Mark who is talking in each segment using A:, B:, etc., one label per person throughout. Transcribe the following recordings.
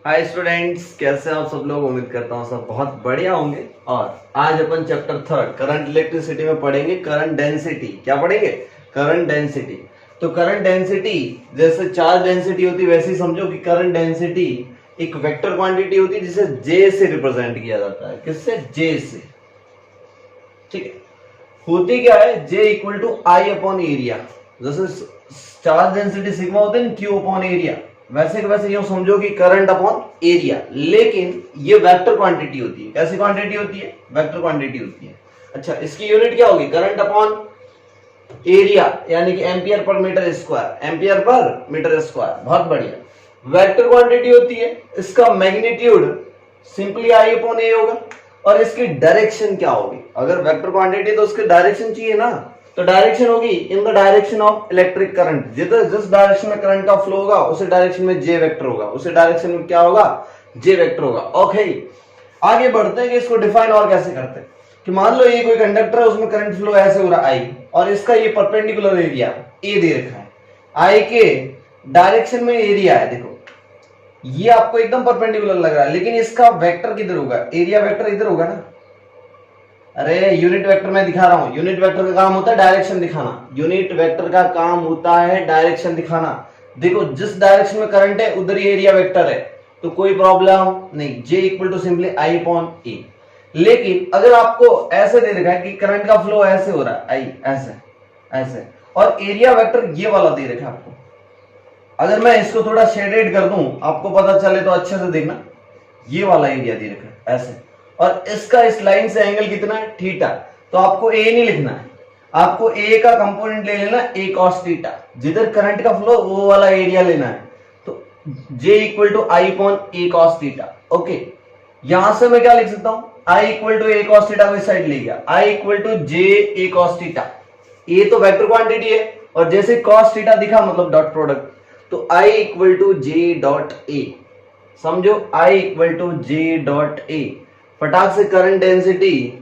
A: Hi students, कैसे हैं आप सब लोग। उम्मीद करता हूँ सब बहुत बढ़िया होंगे। और आज अपन चैप्टर 3 करंट इलेक्ट्रिसिटी में पढ़ेंगे करंट डेंसिटी। क्या पढ़ेंगे? Current density. तो करंट डेंसिटी जैसे चार्ज डेंसिटी होती है वैसे ही समझो कि करंट डेंसिटी एक वेक्टर क्वांटिटी होती है जिसे जे से रिप्रेजेंट किया जाता है। किससे? जे से। ठीक है। होती क्या है? J equal to I upon area. जैसे चार्ज डेंसिटी सिग्मा होते हैं क्यू अपॉन एरिया, वैसे के वैसे यूं समझो कि करंट अपॉन एरिया। लेकिन ये वेक्टर क्वांटिटी होती है। कैसी क्वांटिटी होती है? वेक्टर क्वांटिटी होती है। अच्छा, इसकी यूनिट क्या होगी? करंट अपॉन एरिया, यानी कि ampere per metre square. Ampere per metre square. बहुत बढ़िया। वेक्टर क्वांटिटी होती है। इसका मैग्नीट्यूड सिंपली आई अपॉन ए होगा। और इसकी डायरेक्शन क्या होगी? अगर वेक्टर क्वांटिटी तो उसकी डायरेक्शन चाहिए ना, तो डायरेक्शन होगी in the direction of electric current. जिस डायरेक्शन में करंट का फ्लो होगा उसी डायरेक्शन में जे वेक्टर होगा। उसी डायरेक्शन में क्या होगा? जे वेक्टर होगा। ओके, आगे बढ़ते हैं कि इसको डिफाइन और कैसे करते हैं। कि मान लो ये कोई कंडक्टर है, उसमें करंट फ्लो ऐसे हो रहा है आई, और इसका ये परपेंडिकुलर एरिया ए दे रखा है। आई के डायरेक्शन में एरिया है, देखो ये आपको एकदम परपेंडिकुलर लग रहा है, लेकिन इसका वेक्टर किधर होगा? एरिया वेक्टर इधर होगा ना। अरे यूनिट वेक्टर में दिखा रहा हूं। यूनिट वेक्टर का काम होता है डायरेक्शन दिखाना। यूनिट वेक्टर का काम होता है डायरेक्शन दिखाना। देखो जिस डायरेक्शन में करंट है उधर ही एरिया वेक्टर है, तो कोई प्रॉब्लम नहीं। J equal to simply I upon A. लेकिन अगर आपको ऐसे दे रखा है कि करंट का फ्लो ऐसे हो रहा है, आई ऐसे ऐसे, और एरिया वेक्टर ये वाला दे रखा है आपको। अगर मैं इसको थोड़ा शेडेड कर दूं आपको पता चले तो अच्छे से देखना। ये वाला एरिया दे रखा है ऐसे, और इसका इस लाइन से एंगल कितना है? थीटा। तो आपको ए नहीं लिखना है, आपको ए का कंपोनेंट ले लेना, ए कॉस थीटा। जिधर करंट का फ्लो वो वाला एरिया लेना है। तो J equal to I upon A cos theta. Okay, यहां से मैं क्या लिख सकता हूं? I equal to A cos theta को इस साइड ले गया, I equal to J A cos theta. A तो वेक्टर क्वांटिटी है, और जैसे कॉस थीटा दिखा मतलब डॉट प्रोडक्ट, तो I equal to J dot A. समझो, I equal to J dot A. फटाक से करंट डेंसिटी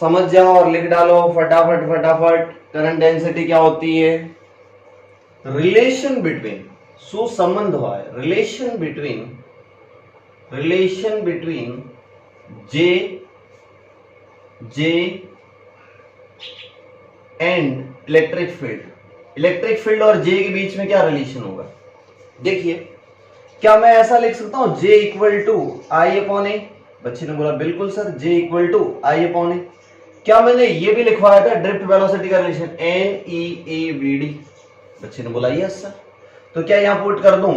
A: समझ जाओ और लिख डालो फटाफट फटाफट। करंट डेंसिटी क्या होती है? रिलेशन बिटवीन, सुसंबंध हुआ है, relation between J and electric field. Electric field और जे के बीच में क्या रिलेशन होगा? देखिए, क्या मैं ऐसा लिख सकता हूं J equal to I upon A? बच्चे ने बोला बिल्कुल sir, J equal to I upon A. क्या मैंने ये भी लिखवाया था ड्रिफ्ट वेलोसिटी का रिलेशन NEAVD? बच्चे ने बोला यस सर। तो क्या यहां पुट कर दूं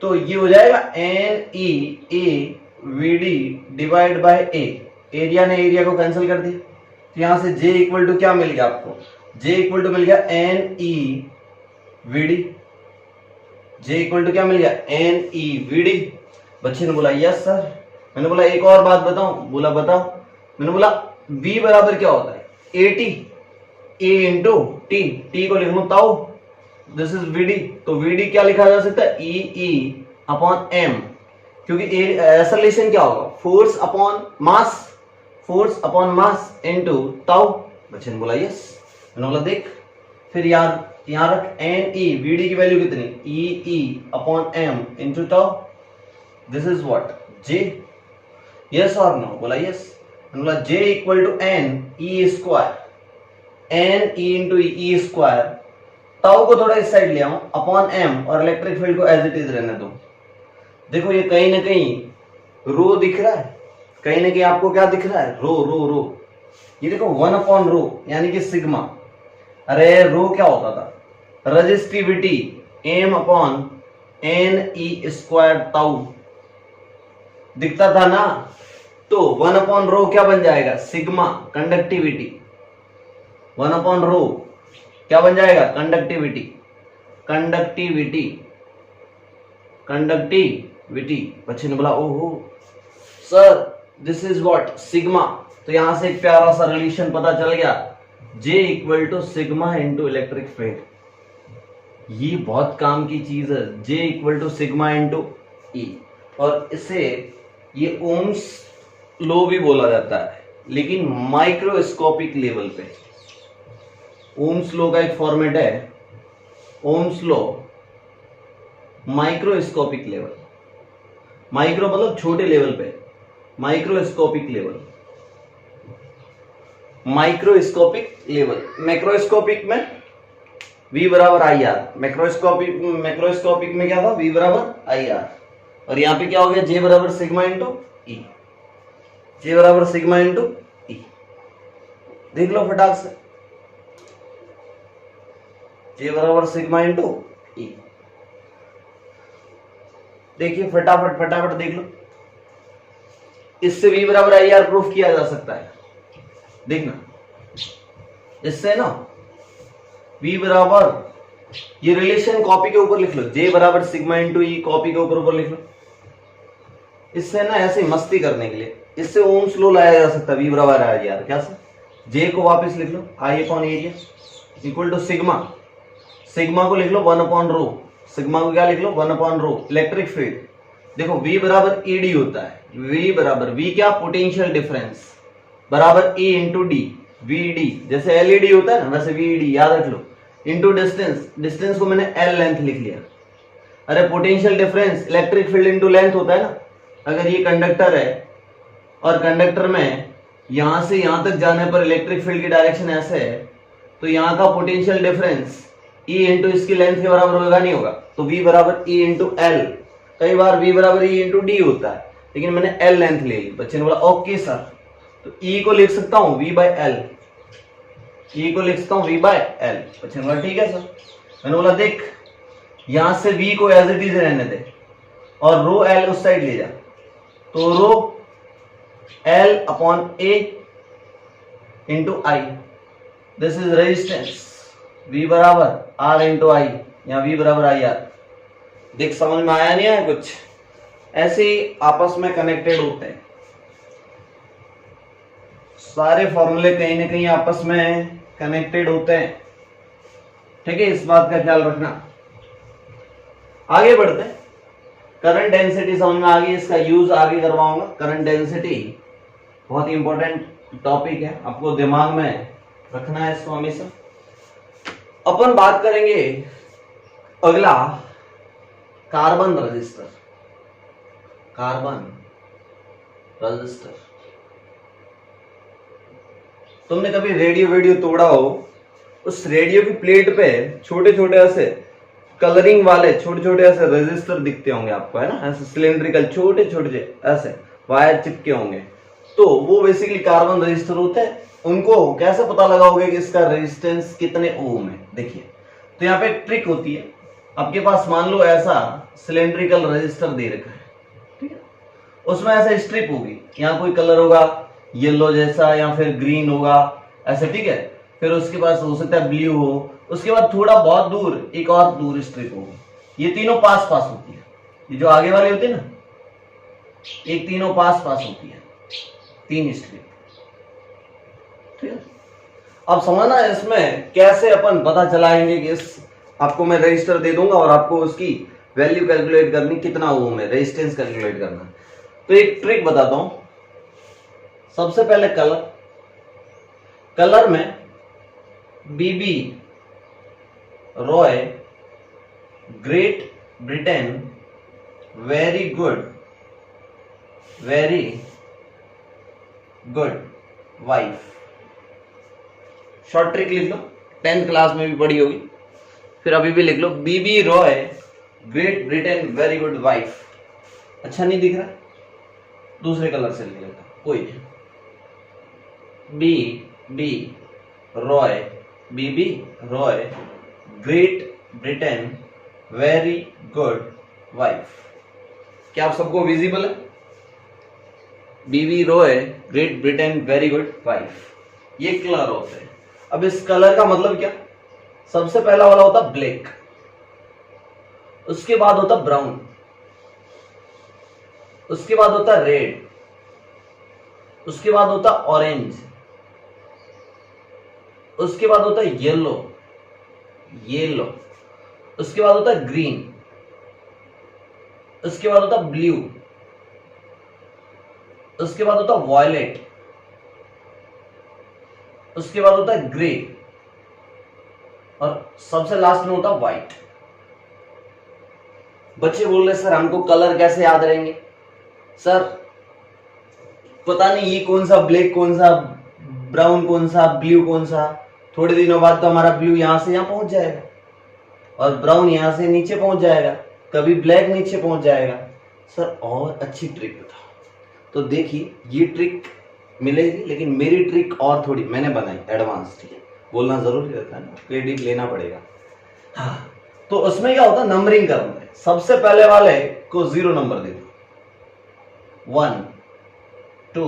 A: तो ये हो जाएगा NEAVD divide by A. Area ने एरिया को कैंसिल कर दिया, तो यहां से J इक्वल टू क्या मिल गया आपको? J इक्वल टू मिल गया NEVD। J इक्वल टू क्या मिल गया? NEVD। बच्चे ने बोला यस सर। मैंने बोला एक और बात बताऊं? बोला बताओ। मैंने बोला V बराबर क्या होता है? AT, A into T. T को लिख लूं ताऊ, दिस इज VD। तो VD क्या लिखा जा सकता है? EE upon M। क्योंकि ऐसा रिलेशन क्या होगा? Force upon mass, force upon mass into ताऊ। बच्चे ने बोला यस। मैंने बोला देख, फिर यार यहां रख NEVD की वैल्यू कितनी? EE upon M into tau. This is what? J। Yes और नो? बोला यस। मैंने बोला J equal to NE square, NE into E square. Tau को थोड़ा इस साइड ले आऊं अपॉन M, और इलेक्ट्रिक फील्ड को एज इट इज रहने दो। देखो ये कहीं ना कहीं रो दिख रहा है, कहीं ना कहीं आपको क्या दिख रहा है? रो रो रो। ये देखो 1 अपॉन रो यानी कि सिग्मा। अरे रो क्या होता था? Resistivity M upon NE square tau दिखता था ना। तो 1 अपॉन रो क्या बन जाएगा? Sigma conductivity. 1 अपॉन रो क्या बन जाएगा? कंडक्टिविटी। Conductivity, conductivity. बच्चे ने बोला ओहो sir this is what? Sigma. तो यहां से एक प्यारा सा रिलेशन पता चल गया, J equal to sigma into electric field. ये बहुत काम की चीज है, J equal to sigma into E। और इसे ये ओम्स लो भी बोला जाता है, लेकिन माइक्रोस्कोपिक लेवल पे। ओम्स लो का एक फॉर्मेट है, ओम्स लो माइक्रोस्कोपिक लेवल। माइक्रो मतलब छोटे लेवल पे, microscopic level, microscopic level. Macroscopic में V बराबर आई आर, मैक्रोस्कोपिक में क्या था, V बराबर आई आर, और यहाँ पे क्या हो गया, J बराबर सिग्मा इंटू ई, J बराबर सिग्मा इंटू ई। देख लो फटाक से, J बराबर सिग्मा इंटू ई। देखिए फटाफट फटाफट देख लो, इससे V बराबर आई आर प्रूफ किया जा सकता है। देखना, इससे ना V बराबर, ये रिलेशन कॉपी के ऊपर लिख लो, J बराबर सिग्मा इंटू ई कॉपी के ऊपर लिख लो। इससे ना ऐसे मस्ती करने के लिए इससे ओम्स लॉ लाया जा सकता है, V बराबर आई आर, क्या से, J को वापस लिख लो I upon area equal to sigma, sigma को लिख लो 1 अपॉन रो, सिग्मा को क्या लिख लो 1 अपॉन रो, इलेक्ट्रिक फील्ड। देखो V बराबर ED होता है, V बराबर, V क्या, पोटेंशियल डिफरेंस, बराबर E इंटू डी, VD, जैसे LED होता है ना वैसे VD, याद रख लो, इंटू डिस्टेंस, डिस्टेंस को मैंने L लेंथ लिख लिया। अरे potential difference electric field into length होता है ना, अगर ये कंडक्टर है और कंडक्टर में यहां से यहां तक जाने पर इलेक्ट्रिक फील्ड की डायरेक्शन ऐसे है, तो यहाँ का पोटेंशियल डिफरेंस E इंटू इसकी लेंथ के बराबर होगा, नहीं होगा, तो V बराबर E इंटू एल। कई बार V बराबर E इंटू डी होता है, लेकिन मैंने L लेंथ ले ली। बच्चे ने बोला ओके सर, तो E को लिख सकता हूँ V बाय एल, E को लिख सकता हूँ V बाय एल। बच्चे ने बोला ठीक है सर। मैंने बोला देख, यहां से V को एज इट इज रहने दे और रो L उस साइड ले जा, तो रो L upon A into I, this is resistance, V बराबर R इंटू आई, यहाँ V बराबर आई आर। देख समझ में आया नहीं आया कुछ, ऐसे ही आपस में कनेक्टेड होते हैं सारे फॉर्मूले, कहीं ना कहीं आपस में कनेक्टेड होते हैं, ठीक है, इस बात का ख्याल रखना। आगे बढ़ते हैं, करंट डेंसिटी समझ में आ गई, इसका यूज आगे करवाऊंगा। करंट डेंसिटी बहुत ही इंपॉर्टेंट टॉपिक है, आपको दिमाग में रखना है इसको हमेशा। अपन बात करेंगे अगला, कार्बन रजिस्टर, कार्बन रजिस्टर। तुमने कभी रेडियो वीडियो तोड़ा हो, उस रेडियो की प्लेट पे छोटे छोटे ऐसे कलरिंग वाले छोटे छोटे ऐसे रजिस्टर दिखते होंगे आपको, है ना, ऐसे सिलेंड्रिकल छोटे छोटे ऐसे वायर चिपके होंगे, तो वो बेसिकली कार्बन रजिस्टर होते हैं। उनको कैसे पता लगाओगे कि इसका रेजिस्टेंस कितने ओम है? देखिए, तो यहाँ पे एक ट्रिक होती है, आपके पास मान लो ऐसा सिलेंड्रिकल रजिस्टर दे रखा है, ठीक है, उसमें ऐसे स्ट्रिप होगी, यहाँ कोई कलर होगा येलो जैसा या फिर ग्रीन होगा ऐसे, ठीक है, फिर उसके पास हो सकता है ब्लू हो, उसके बाद थोड़ा बहुत दूर एक और दूर स्ट्रिप होगी, ये तीनों पास पास होती है, ये जो आगे वाली होती है ना, एक तीनों पास पास होती है, तीन स्ट्रिप, ठीक है। अब समझना इसमें कैसे अपन पता चलाएंगे कि इस, आपको मैं रजिस्टर दे दूंगा और आपको उसकी वैल्यू कैलकुलेट करनी, कितना ओम है, रेजिस्टेंस कैलकुलेट करना। तो एक ट्रिक बताता हूं। सबसे पहले कलर, कलर में BB Roy Great Britain very good wife, short trick लिख लो, 10th क्लास में भी पढ़ी होगी, फिर अभी भी लिख लो, BB Roy Great Britain very good wife. अच्छा नहीं दिख रहा, दूसरे कलर से लिख लेता, कोई नहीं, BB Roy Great Britain very good wife. क्या आप सबको विजिबल है? BB Roy Great Britain very good wife, ये कलर होते हैं। अब इस कलर का मतलब क्या? सबसे पहला वाला होता ब्लैक, उसके बाद होता ब्राउन, उसके बाद होता रेड, उसके बाद होता ऑरेंज, उसके बाद होता येलो, उसके बाद होता ग्रीन, उसके बाद होता ब्लू, उसके बाद होता वॉयलेट, उसके बाद होता है ग्रे, और सबसे लास्ट में होता व्हाइट। बच्चे बोल रहे सर हमको कलर कैसे याद रहेंगे? सर पता नहीं ये कौन सा ब्लैक, कौन सा ब्राउन, कौन सा ब्लू, कौन सा, थोड़े दिनों बाद तो हमारा ब्लू यहां से यहां पहुंच जाएगा और ब्राउन यहां से नीचे पहुंच जाएगा, कभी ब्लैक नीचे पहुंच जाएगा। सर और अच्छी ट्रिक बता। तो देखिए ये ट्रिक मिलेगी, लेकिन मेरी ट्रिक और थोड़ी मैंने बनाई एडवांस, ठीक है, बोलना जरूरी रहता है ना, क्रेडिट लेना पड़ेगा। हाँ, तो उसमें क्या होता है, नंबरिंग करना है। सबसे पहले वाले को 0 नंबर दे दो, 1 2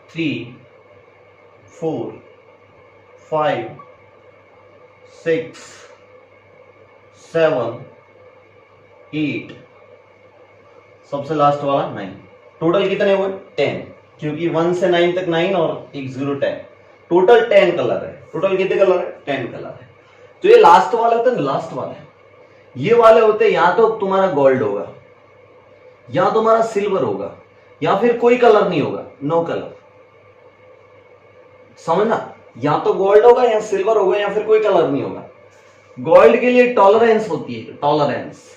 A: 3 4 5 6 7 8, सबसे लास्ट वाला 9। टोटल कितने हुए 10, क्योंकि 1 से 9 तक 9 और एक 0 10, टोटल 10 कलर है। टोटल कितने कलर है 10 कलर है। तो ये लास्ट वाले होते हैं, लास्ट वाले ये वाले होते हैं, या तो तुम्हारा गोल्ड होगा, या तुम्हारा सिल्वर होगा, या फिर कोई कलर नहीं होगा, नो कलर। समझना, या तो गोल्ड होगा या सिल्वर होगा या फिर कोई कलर नहीं होगा। गोल्ड के लिए टॉलरेंस होती है, टॉलरेंस,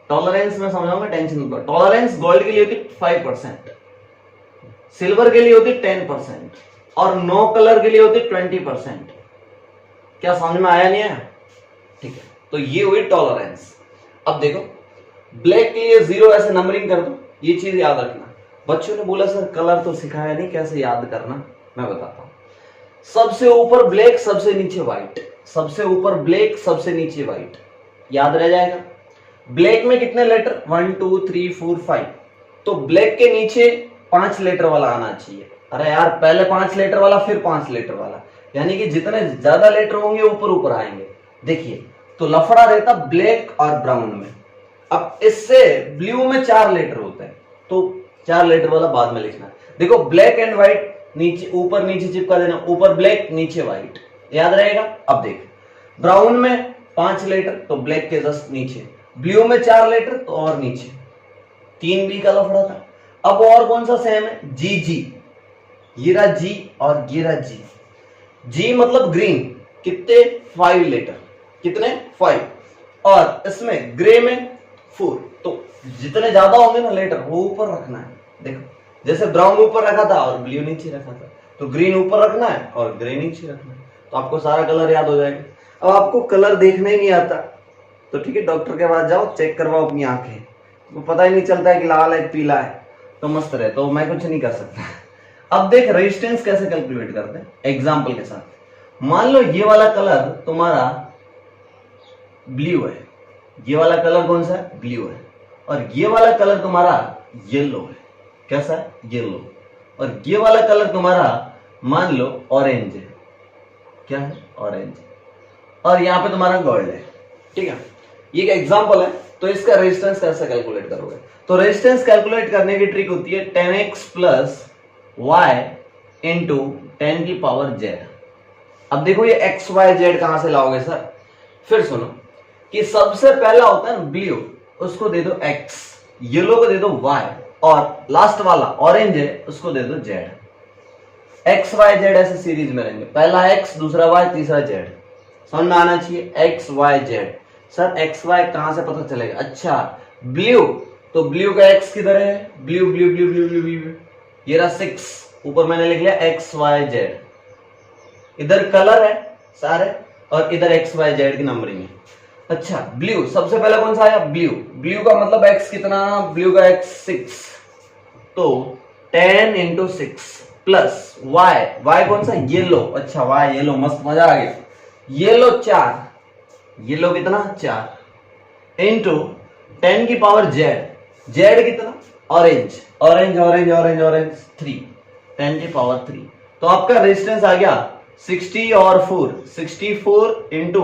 A: टॉलरेंस में समझाऊंगा, टेंशन मत लो। टॉलरेंस गोल्ड के लिए होती है 5%, सिल्वर के लिए होती है 10% और नो कलर के लिए होती है 20%। क्या समझ में आया नहीं आया? ठीक है, तो ये हुई टॉलरेंस। अब देखो ब्लैक के लिए 0 ऐसे नंबरिंग कर दो, ये चीज याद रखना। बच्चों ने बोला सर कलर तो सिखाया नहीं, कैसे याद करना, मैं बताता हूं। सबसे ऊपर ब्लैक, सबसे नीचे व्हाइट, सबसे ऊपर ब्लैक, सबसे नीचे व्हाइट, याद रह जाएगा। ब्लैक में कितने लेटर 1 2 3 4 5, तो ब्लैक के नीचे 5 लेटर वाला आना चाहिए। अरे यार पहले 5 लेटर वाला फिर 5 लेटर वाला, यानी कि जितने ज्यादा लेटर होंगे ऊपर ऊपर आएंगे। देखिए तो लफड़ा रहता ब्लैक और ब्राउन में। अब इससे ब्लू में 4 लेटर होते हैं, तो 4 लेटर वाला बाद में लिखना। देखो ब्लैक एंड व्हाइट नीचे ऊपर नीचे चिपका देना, ऊपर ब्लैक नीचे व्हाइट, याद रहेगा। अब देख ब्राउन में 5 लेटर तो ब्लैक के जस्ट नीचे, ब्लू में 4 लेटर तो और नीचे, 3 बी का लफड़ा था। अब और कौन सा सेम है, जी जी, ये रहा जी और ये रहा जी। जी मतलब ग्रीन, कितने 5 लेटर, कितने 5, और इसमें ग्रे में 4, तो जितने ज्यादा होंगे ना लेटर वो ऊपर रखना है। देखो जैसे ब्राउन ऊपर रखा था और ब्लू नीचे रखा था, तो ग्रीन ऊपर रखना है और ग्रे नीचे रखना है, तो आपको सारा कलर याद हो जाएगा। अब आपको कलर देखने नहीं आता तो ठीक है, डॉक्टर के पास जाओ, चेक करवाओ अपनी आंखें, तो पता ही नहीं चलता है कि लाल है पीला है, तो मस्त रहे, तो मैं कुछ नहीं कर सकता। अब देख रेजिस्टेंस कैसे कैलकुलेट करते हैं एग्जाम्पल के साथ। मान लो ये वाला कलर तुम्हारा ब्लू है, ये वाला कलर कौन सा है ब्लू है, और ये वाला कलर तुम्हारा येलो है, कैसा है येलो, और ये वाला कलर तुम्हारा मान लो ऑरेंज है, क्या है ऑरेंज, और यहाँ पे तुम्हारा गोल्ड है, ठीक है। ये एक एग्जांपल है, तो इसका रेजिस्टेंस कैसे कैलकुलेट करोगे, तो रेजिस्टेंस कैलकुलेट करने की ट्रिक होती है 10x प्लस y इंटू 10 की पावर z। अब देखो ये x y z कहां से लाओगे सर, फिर सुनो कि सबसे पहला होता है ब्लू, उसको दे दो x, येलो को दे दो y, और लास्ट वाला ऑरेंज है उसको दे दो z। x y z ऐसे सीरीज में रहेंगे, पहला x, दूसरा y, तीसरा z, समझ में आना चाहिए। x y z, sir x y कहां से पता चलेगा, अच्छा ब्लू, तो ब्लू का x किधर है, blue blue blue blue blue blue, ये रहा 6, ऊपर मैंने लिख लिया x y z, इधर कलर है सारे और इधर x y z की नंबरिंग है। अच्छा ब्लू सबसे पहले कौन सा आया ब्लू, ब्लू का मतलब x कितना, ब्लू का x 6, तो 10 इंटू 6 प्लस y, y कौन सा येलो, अच्छा y येलो, मस्त मजा आ गया, येलो 4, येलो कितना 4 इंटू 10 की पावर z, z कितना orange, orange orange orange orange 3, 10 की पावर 3, तो आपका रेजिस्टेंस आ गया 60 और 4, 64 इंटू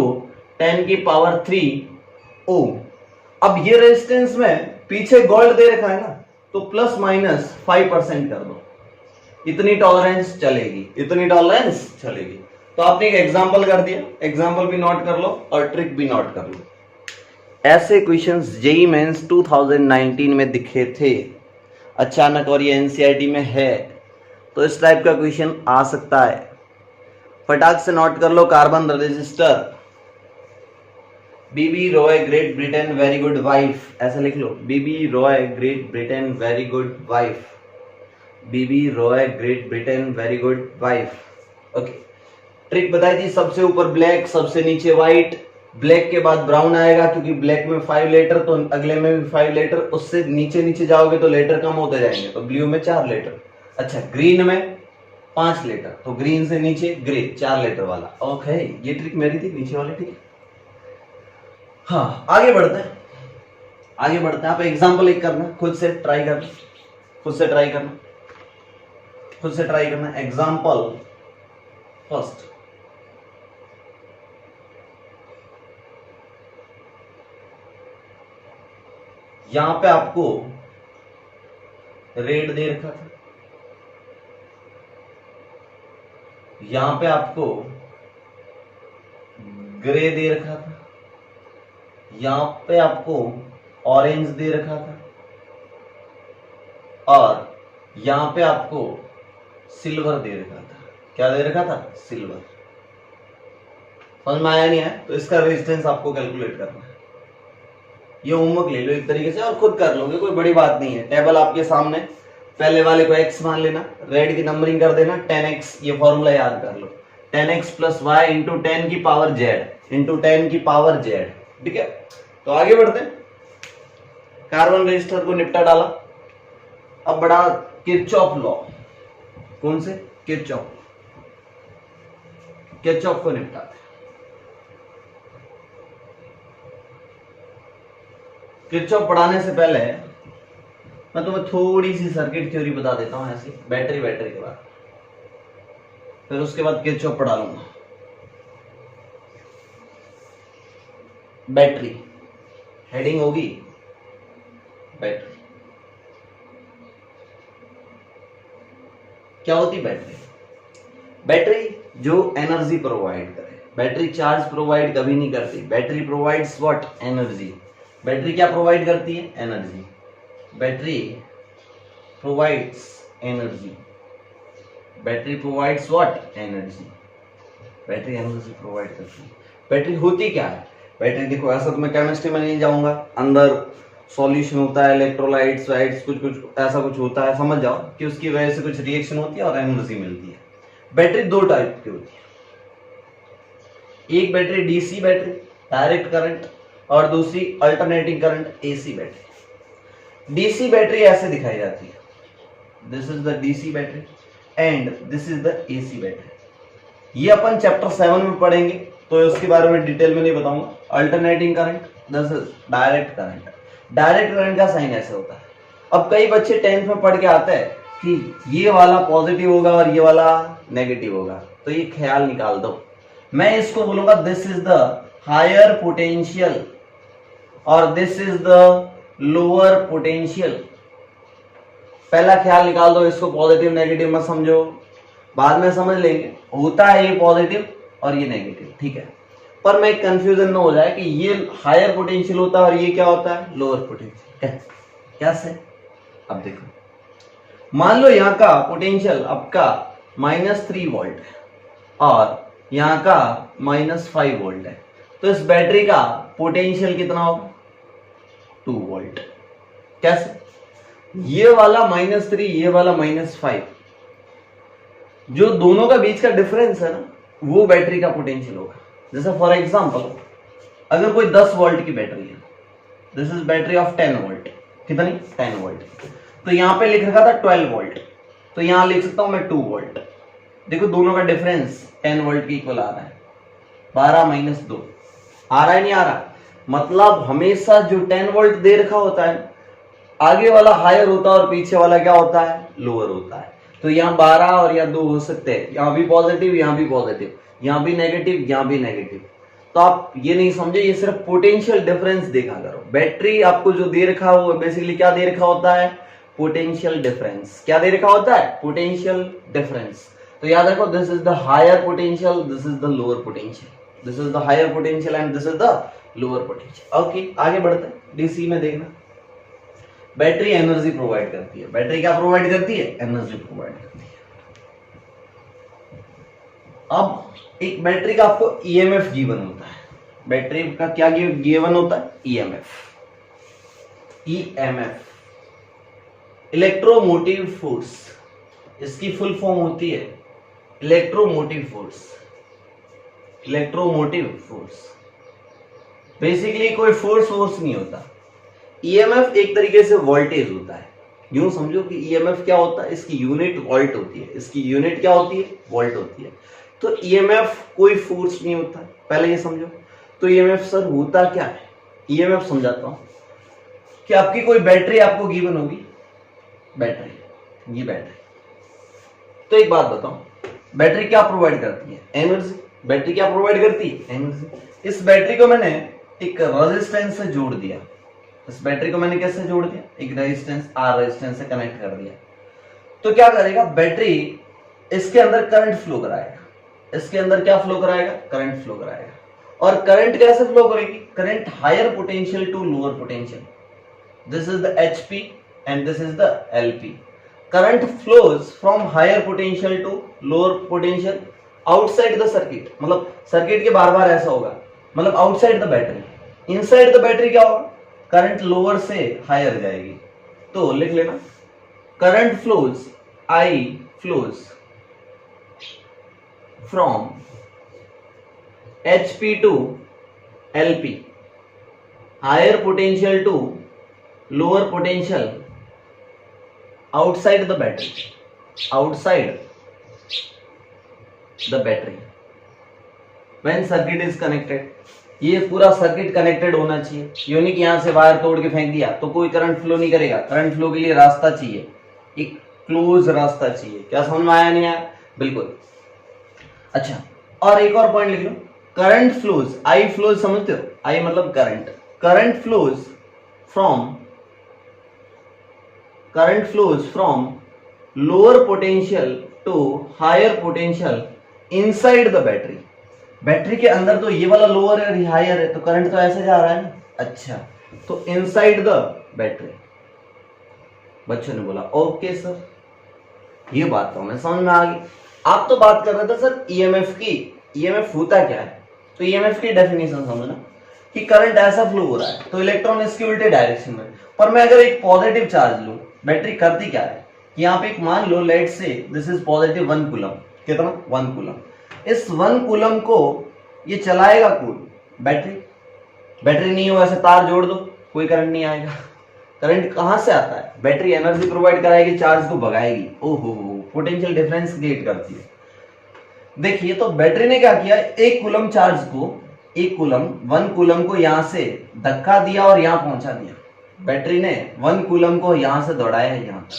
A: 10 की पावर 3 ओम। अब ये रेजिस्टेंस में पीछे गोल्ड दे रखा है ना, तो प्लस माइनस 5% कर दो, इतनी टॉलरेंस चलेगी, इतनी टॉलरेंस चलेगी। तो आपने एक एग्जांपल कर दिया, एग्जांपल भी नोट कर लो और ट्रिक भी नोट कर लो। ऐसे क्वेश्चंस जेईई मेंस 2019 में दिखे थे अचानक, और ये एनसीईआरटी में है, तो इस टाइप का क्वेश्चन आ सकता है। फटाक से नोट कर लो, carbon register BB Roy Great Britain very good wife, ऐसा लिख लो, BB Roy Great Britain very good wife, BB Roy Great Britain very good wife. Okay, trick बताई थी, सबसे ऊपर ब्लैक सबसे नीचे व्हाइट, ब्लैक के बाद ब्राउन आएगा क्योंकि ब्लैक में 5 लेटर तो अगले में भी 5 लेटर, उससे नीचे नीचे जाओगे तो लेटर कम होते जाएंगे, तो ब्लू में 4 लेटर। अच्छा, ग्रीन में 5 लेटर, तो ग्रीन से नीचे ग्रे 4 लेटर वाला। ओके, ये ट्रिक मेरी थी, नीचे वाली ठीक है। हाँ, आगे बढ़ते हैं, आगे बढ़ते हैं। आप एग्जाम्पल एक करना, खुद से ट्राई करना, खुद से ट्राई करना, खुद से ट्राई करना। एग्जाम्पल फर्स्ट, यहां पे आपको रेड दे रखा था, यहां पे आपको ग्रे दे रखा था, यहां पे आपको ऑरेंज दे रखा था, और यहां पे आपको सिल्वर दे रखा था। क्या दे रखा था? सिल्वर। समझ में आया नहीं है? तो इसका रेजिस्टेंस आपको कैलकुलेट करना है। ये होमवर्क ले लो एक तरीके से और खुद कर लोगे, कोई बड़ी बात नहीं है। टेबल आपके सामने, पहले वाले को x मान लेना, रेड की नंबरिंग कर देना, 10x, ये फॉर्मूला याद कर लो, 10x प्लस वाई इंटू 10 की पावर z इंटू 10 की पावर z। ठीक है, तो आगे बढ़ते हैं। कार्बन रजिस्टर को निपटा डाला, अब बड़ा किरचॉफ लॉ, कौन से? किरचॉफ, किरचॉफ को निपटाते हैं। किरचॉफ पढ़ाने से पहले मैं तुम्हें थोड़ी सी सर्किट थ्योरी बता देता हूं, ऐसी बैटरी के बाद, फिर उसके बाद किरचॉफ पढ़ा लूंगा। बैटरी हेडिंग होगी बैटरी। क्या होती बैटरी? बैटरी जो एनर्जी प्रोवाइड करे। बैटरी चार्ज प्रोवाइड कभी नहीं करती। Battery provides what? Energy. Battery क्या प्रोवाइड करती है? Energy. Battery provides energy. Battery provides what? Energy. Battery energy provide करती है। बैटरी होती क्या है? बैटरी देखो, ऐसा तो मैं केमिस्ट्री में नहीं जाऊंगा, अंदर सॉल्यूशन होता है, इलेक्ट्रोलाइट्स वाइट्स कुछ कुछ ऐसा कुछ होता है, समझ जाओ कि उसकी वजह से कुछ रिएक्शन होती है और एनर्जी मिलती है। बैटरी 2 टाइप की होती है, एक battery DC battery, direct current, और दूसरी alternating current, AC battery. DC battery ऐसे दिखाई जाती है, this is the DC battery and this is the AC battery. ये अपन चैप्टर 7 में पढ़ेंगे, तो उसके बारे में डिटेल में नहीं बताऊंगा। Alternating current, this is direct current. Direct current का साइन ऐसे होता है। अब कई बच्चे 10th में पढ़ के आते हैं कि ये वाला पॉजिटिव होगा और ये वाला नेगेटिव होगा, तो ये ख्याल निकाल दो। मैं इसको बोलूंगा this is the higher potential और this is the lower potential. पहला ख्याल निकाल दो, इसको पॉजिटिव नेगेटिव मत समझो, बाद में समझ लेंगे। होता है ये पॉजिटिव और ये नेगेटिव, ठीक है, पर मैं कंफ्यूजन न हो जाए कि ये हायर पोटेंशियल होता है और ये क्या होता है? Lower potential. कैसे? अब देखो, मान लो यहाँ का पोटेंशियल आपका -3 वोल्ट है और यहाँ का -5 वोल्ट है, तो इस बैटरी का पोटेंशियल कितना होगा? 2 वोल्ट। कैसे? ये वाला -3, ये वाला -5, जो दोनों का बीच का डिफरेंस है ना, वो बैटरी का पोटेंशियल होगा। जैसे फॉर एग्जांपल, अगर कोई 10 वोल्ट की बैटरी है, this is battery of 10 volt, कितनी? 10 वोल्ट। तो यहां पे लिख रखा था 12 वोल्ट, तो यहां लिख सकता हूं मैं 2 वोल्ट। देखो दोनों का डिफरेंस 10 वोल्ट के इक्वल आ रहा है, 12 - 2 आ रहा है, नहीं आ रहा? मतलब हमेशा जो 10 वोल्ट दे रखा होता है, आगे वाला हायर होता है और पीछे वाला क्या होता है? लोअर होता है। तो यहाँ 12 और यहाँ 2 हो सकते हैं, यहाँ भी पॉजिटिव, यहाँ भी पॉजिटिव, यहाँ भी नेगेटिव, यहाँ भी नेगेटिव। तो आप ये नहीं समझे, ये सिर्फ पोटेंशियल डिफरेंस देखा करो। बैटरी आपको जो दे रखा है वो बेसिकली क्या दे रखा होता है? Potential difference. क्या दे रखा होता है? Potential difference. तो याद रखो, this is the higher potential, this is the lower potential, this is the higher potential and this is the lower potential. Okay, आगे बढ़ते हैं। डीसी में देखना, बैटरी एनर्जी प्रोवाइड करती है। बैटरी क्या प्रोवाइड करती है? एनर्जी प्रोवाइड करती है। अब एक बैटरी का आपको ईएमएफ गिवन होता है, बैटरी का क्या गिवन होता है? ईएमएफ। ईएमएफ इलेक्ट्रोमोटिव फोर्स, इसकी फुल फॉर्म होती है electromotive force. Electromotive force basically कोई फोर्स नहीं होता। ईएमएफ एक तरीके से वोल्टेज होता है। यूं समझो कि ईएमएफ क्या होता है, इसकी यूनिट वोल्ट होती है, इसकी यूनिट क्या होती है? वोल्ट होती है। तो ईएमएफ कोई फोर्स नहीं होता है, पहले ये समझो। तो ईएमएफ सर होता क्या है? ईएमएफ समझाता हूं कि आपकी कोई बैटरी आपको गिवन होगी, बैटरी, ये बैटरी। तो एक बात बताओ, बैटरी क्या प्रोवाइड करती है? एनर्जी। बैटरी क्या प्रोवाइड करती है? एनर्जी। इस बैटरी को मैंने एक रेजिस्टेंस से जोड़ दिया। इस बैटरी को मैंने कैसे जोड़ दिया? एक रेजिस्टेंस, आर रेजिस्टेंस से कनेक्ट कर दिया। तो क्या करेगा बैटरी? इसके अंदर करंट फ्लो कराएगा। इसके अंदर क्या फ्लो कराएगा? करंट फ्लो कराएगा। और करंट कैसे फ्लो करेगी? Current higher potential to lower potential. This is the HP and this is the LP. Current flows from higher potential to lower potential outside the circuit. मतलब circuit के बार बार ऐसा होगा, मतलब outside the battery. Inside the battery क्या होगा? Current lower से higher जाएगी। तो लिख लेना, current flows, I flows from HP to LP, higher potential to lower potential outside the battery, outside the battery when circuit is connected। ये पूरा circuit connected होना चाहिए। यूं कि यहां से वायर तोड़ के फेंक दिया तो कोई करंट फ्लो नहीं करेगा। करंट फ्लो के लिए रास्ता चाहिए, एक क्लोज रास्ता चाहिए। क्या समझ में आया? नहीं आया? बिल्कुल। अच्छा, और एक और पॉइंट लिख लो, करंट फ्लोज, आई फ्लोज समझते हो? आई मतलब current. Current flows from lower potential to higher potential inside the battery। Battery के अंदर तो ये वाला लोअर है और हायर है, तो करंट तो ऐसे जा रहा है ना। अच्छा, तो इनसाइड द बैटरी। बच्चों ने बोला ओके सर, ये बात तो हमें समझ में आ गई। आप तो बात कर रहे थे सर ईएमएफ की। ईएमएफ होता क्या है? तो ईएमएफ की डेफिनेशन समझना कि करंट ऐसा फ्लो हो रहा है तो इलेक्ट्रॉन इसके उल्टे डायरेक्शन में। पर मैं अगर एक पॉजिटिव चार्ज लूं, बैटरी करती क्या है कि यहाँ पे एक मान लो, लेट से दिस इज पॉजिटिव 1 कूलम। कितना? 1 कूलम। इस 1 कूलम को ये चलाएगा कौन? बैटरी। बैटरी नहीं हो, ऐसे तार जोड़ दो, कोई करंट नहीं आएगा। करंट कहां से आता है? बैटरी एनर्जी प्रोवाइड कराएगी, चार्ज को भगाएगी। ओहो, पोटेंशियल डिफरेंस क्रिएट करती है। देखिए, तो बैटरी ने क्या किया, 1 कूलम चार्ज को, 1 कूलम को यहां से धक्का दिया और यहां पहुंचा दिया। बैटरी ने 1 कूलम को यहां से दौड़ाया है यहां तक।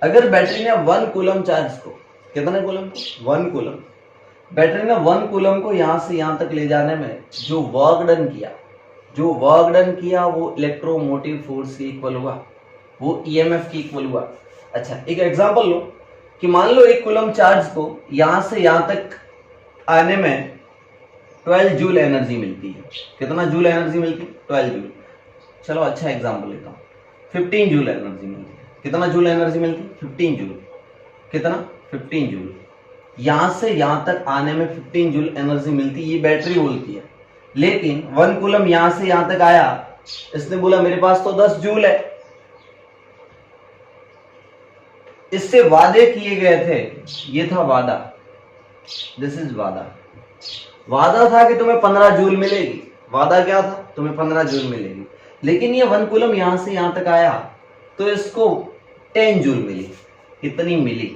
A: अगर बैटरी ने 1 कूलम चार्ज को, कितने कूलम? 1 कूलम। बैटरी ने 1 कूलम को यहां से यहां तक ले जाने में जो वर्क डन किया वो इलेक्ट्रोमोटिव फोर्स के इक्वल हुआ, वो ईएमएफ के इक्वल हुआ। अच्छा, एक एग्जांपल लो कि मान लो 1 कूलम चार्ज को यहां से यहां तक आने में 12 जूल एनर्जी मिलती है। कितना जूल एनर्जी मिलती है? 12 जूल। चलो अच्छा एग्जांपल लेता हूं, 15 जूल एनर्जी मिलती है। कितना जूल एनर्जी मिलती है? 15 जूल। कितना? 15 जूल। यहां से यहां तक आने में 15 जूल एनर्जी मिलती है, ये बैटरी बोलती है। लेकिन 1 कूलम यहां से यहां तक आया, इसने बोला मेरे पास तो 10 जूल है। इससे वादे किए गए थे, ये था वादा, दिस इज वादा। वादा था कि तुम्हें 15 जूल मिलेगी। वादा क्या था? तुम्हें 15 जूल मिलेगी। लेकिन ये 1 कूलम यहां से यहां तक आया तो इसको 10 जूल मिली। कितनी मिली?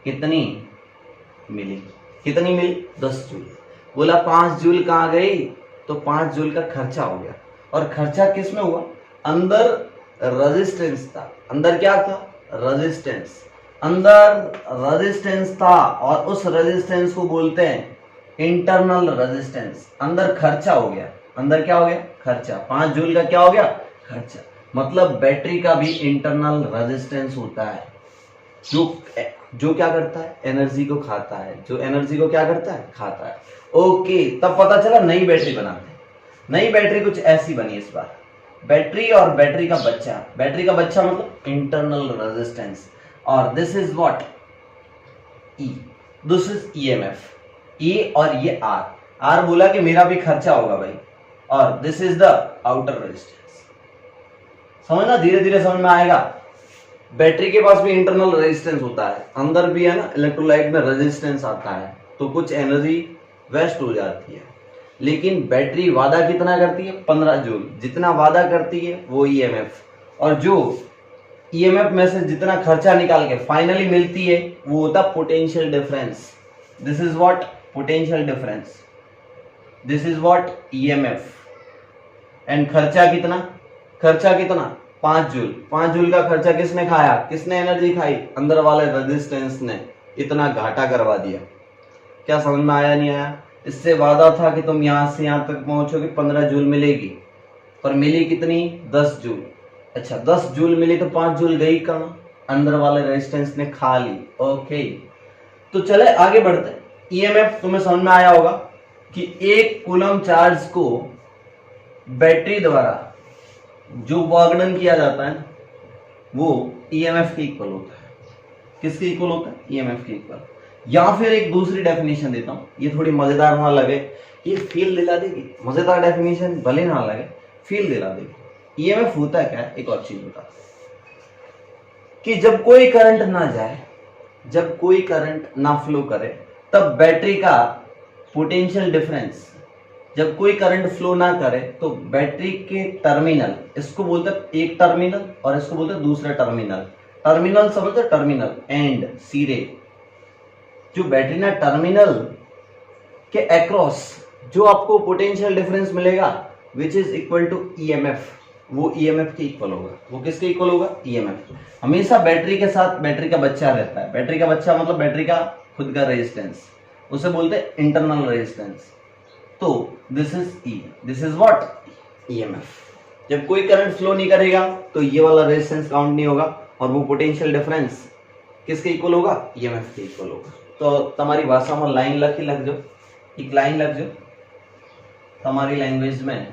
A: कितनी मिली? 10 जूल। बोला 5 जूल कहां गई? तो 5 जूल का खर्चा हो गया। और खर्चा किस में हुआ? अंदर रेजिस्टेंस था। अंदर क्या था? रेजिस्टेंस। अंदर रेजिस्टेंस था और उस रेजिस्टेंस को बोलते हैं इंटरनल रेजिस्टेंस। अंदर खर्चा हो गया। अंदर क्या हो गया? खर्चा। 5 जूल का क्या हो गया? खर्चा। मतलब बैटरी का भी इंटरनल रेजिस्टेंस होता है जो क्या करता है? एनर्जी को खाता है। जो एनर्जी को क्या करता है? खाता है। ओके, तब पता चला नई बैटरी बनाते हैं। नई बैटरी कुछ ऐसी बनी इस बार, बैटरी और बैटरी का बच्चा। बैटरी का बच्चा मतलब इंटरनल रेजिस्टेंस। और this is what? E. This is EMF. E और ये आर। आर बोला कि मेरा भी खर्चा होगा भाई, और this is the outer resistance. समझना, धीरे धीरे समझ में आएगा। बैटरी के पास भी इंटरनल रेजिस्टेंस होता है, अंदर भी है ना इलेक्ट्रोलाइट में रेजिस्टेंस आता है, तो कुछ एनर्जी वेस्ट हो जाती है। लेकिन बैटरी वादा कितना करती है? 15 जूल। जितना वादा करती है वो ईएमएफ, और जो ईएमएफ में से जितना खर्चा निकाल के फाइनली मिलती है वो होता potential difference. This is what potential difference, this is what EMF. And खर्चा कितना? खर्चा कितना? 5 जूल। 5 जूल का खर्चा किसने खाया? किसने एनर्जी खाई? अंदर वाले रेजिस्टेंस ने इतना घाटा करवा दिया। क्या समझ में आया नहीं आया? इससे वादा था कि तुम यहां से यहां तक पहुंचोगे 15 जूल मिलेगी, पर मिली कितनी? 10 जूल। अच्छा 10 जूल मिली तो 5 जूल गई कहां? अंदर वाले रेजिस्टेंस ने खा ली। ओके, तो चले आगे बढ़ते हैं। ईएमएफ तुम्हें समझ में आया होगा कि 1 कूलम चार्ज को बैटरी द्वारा जो वर्गडन किया जाता है वो ईएमएफ के इक्वल होता है। किसके इक्वल होता है? ईएमएफ के इक्वल। या फिर एक दूसरी डेफिनेशन देता हूं, ये थोड़ी मजेदार ना लगे, ये फील दिला देगी। मजेदार डेफिनेशन भले ना लगे, फील दिला देगी। ईएमएफ होता है क्या? एक और चीज बता कि जब कोई करंट ना जाए, जब कोई करंट ना फ्लो करे, तब बैटरी का पोटेंशियल डिफरेंस, जब कोई करंट फ्लो ना करे तो बैटरी के टर्मिनल, इसको बोलते हैं एक टर्मिनल और इसको बोलते हैं दूसरा टर्मिनल। टर्मिनल समझते? टर्मिनल एंड सिरे। जो बैटरी ना टर्मिनल के अक्रॉस जो आपको पोटेंशियल डिफरेंस मिलेगा which is equal to EMF, वो ईएमएफ के इक्वल होगा। वो किसके इक्वल होगा? ईएमएफ। हमेशा बैटरी के साथ बैटरी का बच्चा रहता है। बैटरी का बच्चा मतलब बैटरी का खुद का रेजिस्टेंस, उसे बोलते हैं इंटरनल रेजिस्टेंस। तो this is E, this is what? EMF. जब कोई करंट फ्लो नहीं करेगा तो ये वाला रेजिस्टेंस काउंट नहीं होगा, और वो पोटेंशियल डिफरेंस किसके इक्वल होगा? ईएमएफ के इक्वल होगा। तो तुम्हारी भाषा में लाइन लग जाओ, एक लाइन लग जाओ तुम्हारी लैंग्वेज में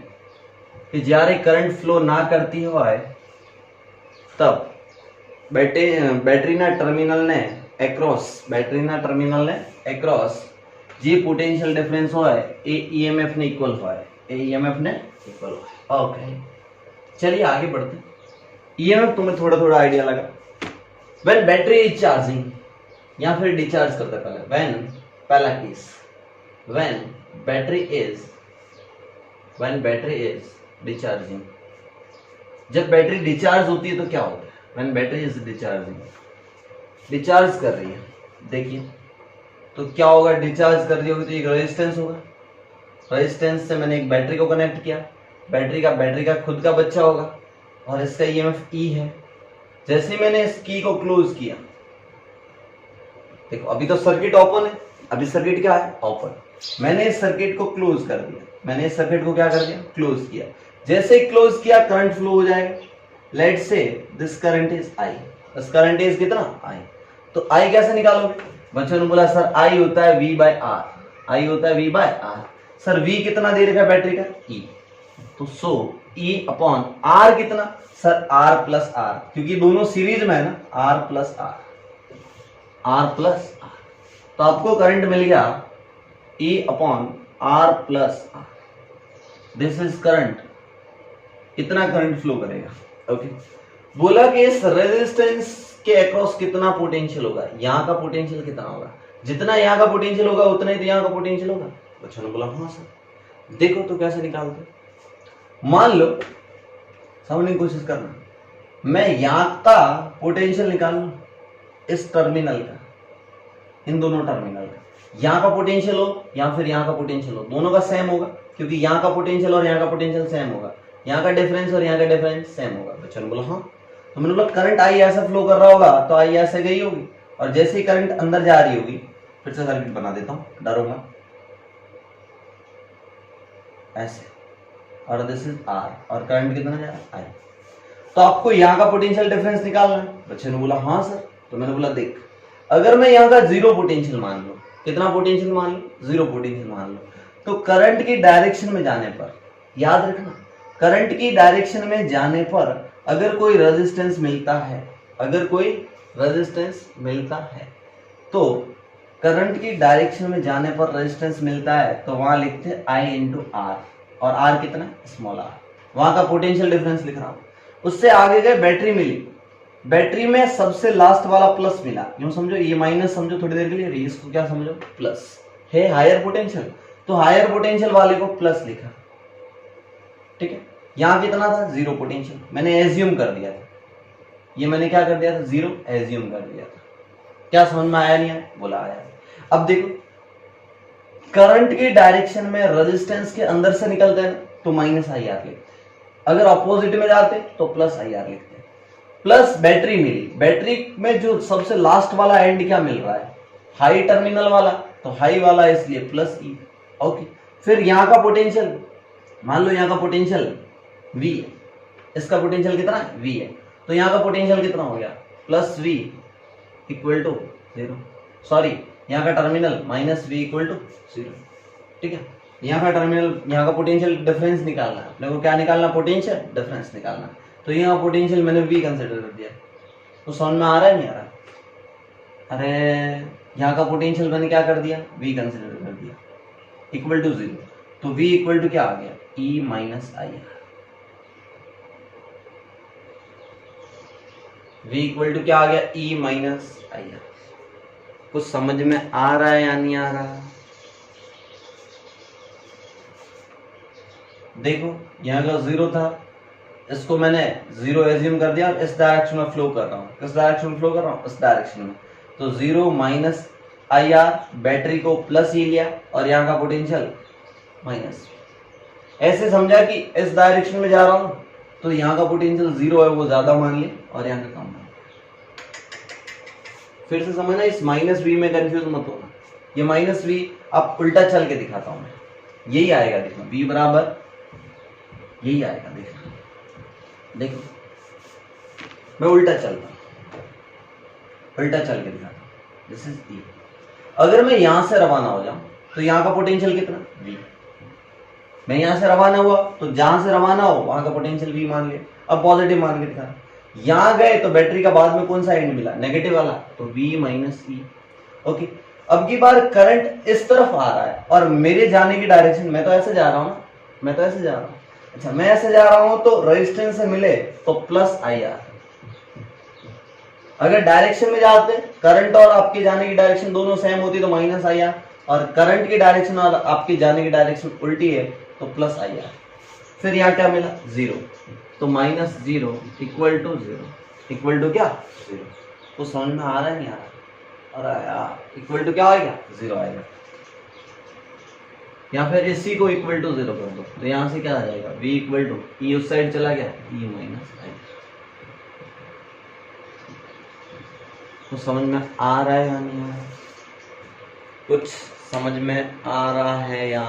A: कि જ્યારે करंट फ्लो ना करती हो तब બેટરીના ટર્મિનલને એક્રોસ જે પોટેન્શિયલ ડિફરન્સ હોય એ ईएमएफ ने इक्वल હોય, એ ईएमएफ ने इक्वल હોય। ओके, चलिए आगे बढ़ते हैं। ईएमएफ तुम्हें थोड़ा थोड़ा आइडिया लगा। व्हेन बैटरी इज चार्जिंग, या फिर डिस्चार्ज करते पहले, व्हेन पहला case, when battery is discharging. जब बैटरी डिस्चार्ज होती है तो क्या होता है? When battery is discharging, discharge कर रही है, देखिए तो क्या होगा? डिस्चार्ज कर रही होगी तो एक रेजिस्टेंस होगा, रेजिस्टेंस से मैंने एक बैटरी को कनेक्ट किया, बैटरी का खुद का बच्चा होगा, और इसका ईएमएफ ई है। जैसे ही मैंने इस की को क्लोज किया, देखो अभी तो सर्किट ओपन है, अभी सर्किट क्या है? ओपन। मैंने इस सर्किट को क्लोज कर दिया, मैंने इस सर्किट को क्या कर दिया? क्लोज किया। जैसे ही क्लोज किया करंट फ्लो हो जाएगा। लेट से this current is I, this current is कितना? आई। तो आई कैसे निकालोगे? बच्चों ने बोला सर आई होता है V बाय आर, आई होता है V by R. Sir V कितना दे रखा है बैटरी का? E। तो सो E अपॉन R कितना? सर R प्लस आर, क्योंकि दोनों सीरीज में है ना, R plus R, R plus R. तो आपको करंट मिल गया E upon R plus R. This is current, इतना करंट फ्लो करेगा। ओके, बोला कि इस रेजिस्टेंस के अक्रॉस कितना पोटेंशियल होगा? यहाँ का पोटेंशियल कितना होगा? जितना यहाँ का पोटेंशियल होगा उतना ही तो यहाँ का पोटेंशियल होगा। बच्चों ने बोला हाँ सर। देखो तो कैसे निकालते? मान लो, समझने की कोशिश करना, मैं यहाँ का पोटेंशियल निकाल लूं इस टर्मिनल का, इन दोनों टर्मिनल का, यहाँ का पोटेंशियल हो या फिर यहाँ का पोटेंशियल हो, दोनों का सेम होगा, क्योंकि यहाँ का पोटेंशियल और यहाँ का पोटेंशियल सेम होगा, यहाँ का डिफरेंस और यहाँ का डिफरेंस सेम होगा। बच्चों ने बोला हाँ। तो मैंने बोला करंट आई ऐसा फ्लो कर रहा होगा तो आई ऐसे गई होगी, और जैसे ही करंट अंदर जा रही होगी, फिर से सर्किट बना देता हूँ, डरोगा ऐसे, और दिस इज आर, और करंट कितना जा रहा है? आई। तो आपको यहाँ का पोटेंशियल डिफरेंस निकालना है। बच्चे ने बोला हाँ सर। तो मैंने बोला देख, अगर मैं यहाँ का जीरो पोटेंशियल मान लूं, कितना पोटेंशियल मान लूं? जीरो पोटेंशियल मान लूं, तो करंट की डायरेक्शन में जाने पर, याद रखना, करंट की डायरेक्शन में जाने पर अगर कोई रेजिस्टेंस मिलता है, अगर कोई रेजिस्टेंस मिलता है, तो करंट की डायरेक्शन में जाने पर रेजिस्टेंस मिलता है तो वहां लिखते हैं I इंटू आर, और आर कितना, स्मॉल आर। वहां का पोटेंशियल डिफरेंस लिख रहा हूं। उससे आगे गए, बैटरी मिली, बैटरी में सबसे लास्ट वाला प्लस मिला, यूं समझो ये माइनस समझो थोड़ी देर के लिए, इसको क्या समझो प्लस है, हायर पोटेंशियल, तो हायर पोटेंशियल वाले को प्लस लिखा, ठीक है। यहां कितना था, जीरो पोटेंशियल, मैंने एज्यूम कर दिया था, ये मैंने क्या कर दिया था, जीरो एज्यूम कर दिया था। क्या समझ में आया नहीं आया, बोला आया। अब देखो करंट की डायरेक्शन में रेजिस्टेंस के अंदर से निकलते हैं तो माइनस आई आर लिखते, अगर ऑपोजिट में जाते तो प्लस आई आर लिखते। प्लस बैटरी मिली, बैटरी में जो सबसे लास्ट वाला एंड क्या मिल रहा है, हाई टर्मिनल वाला, तो हाई वाला इसलिए प्लस ई, ओके। फिर यहाँ का पोटेंशियल, मान लो यहाँ का पोटेंशियल V है, इसका पोटेंशियल कितना है, V है, तो यहाँ का पोटेंशियल कितना हो गया, plus V equal to zero, sorry यहाँ का terminal minus V equal to zero, ठीक है। यहाँ का टर्मिनल, यहाँ का पोटेंशियल डिफरेंस निकालना है अपने को, क्या निकालना, पोटेंशियल डिफरेंस निकालना, तो यहाँ पोटेंशियल मैंने V कंसिडर कर दिया, तो समझ में आ रहा है नहीं आ रहा, अरे यहाँ का पोटेंशियल मैंने क्या कर दिया, V कंसिडर कर दिया इक्वल टू जीरो, तो V इक्वल टू क्या आ गया, E minus I R, V equal to क्या आ गया, E माइनस आई आर। कुछ समझ में आ रहा है या नहीं आ रहा, देखो यहाँ का जीरो था, इसको मैंने जीरो एज्यूम कर दिया और इस डायरेक्शन में फ्लो कर रहा हूँ, किस डायरेक्शन में फ्लो कर रहा हूँ, इस डायरेक्शन में, तो zero minus I are, battery को प्लस ही लिया और यहाँ का पोटेंशियल माइनस, ऐसे समझा कि इस डायरेक्शन में जा रहा हूं तो यहाँ का पोटेंशियल जीरो है, वो ज्यादा मान लिया और यहाँ का कम मान। फिर से समझना, इस माइनस वी में कंफ्यूज मत होना, ये माइनस वी अब उल्टा चल के दिखाता हूं मैं, यही आएगा, देखना v बराबर यही आएगा, देखना देखो मैं उल्टा चलता हूं, उल्टा चल के दिखाता हूं, दिस इज e। अगर मैं यहां से रवाना हो जाऊं तो यहाँ का पोटेंशियल कितना, v, मैं यहां से रवाना हुआ तो जहां से रवाना हो वहां का पोटेंशियल v मान लिया, अब पॉजिटिव मान के दिखा, यहां गए तो बैटरी का बाद में कौन सा एंड मिला, नेगेटिव वाला, तो v माइनस ई, ओके। अब की बार करंट इस तरफ आ रहा है और मेरे जाने की डायरेक्शन, मैं तो ऐसे जा रहा हूं ना, मैं तो ऐसे जा रहा हूं, अच्छा मैं ऐसे जा रहा हूं तो रेजिस्टेंस से मिले तो प्लस आई आर। अगर डायरेक्शन में जाते, करंट और आपके जाने की डायरेक्शन दोनों सेम होती तो माइनस आई आर, और करंट की डायरेक्शन और आपके जाने की डायरेक्शन उल्टी है तो प्लस आई आर। फिर यहाँ क्या मिला, जीरो, तो minus zero equal to zero, equal to क्या, जीरो। तो समझ में आ रहा है नहीं आ रहा, और यार इक्वल टू क्या आएगा, जीरो आएगा, या फिर इसी को इक्वल टू जीरो कर दो तो यहाँ से क्या आ जाएगा, v इक्वल टू ई, उस साइड चला गया, e माइनस आई। तो समझ में आ रहा है या नहीं आ रहा, कुछ समझ में आ रहा है या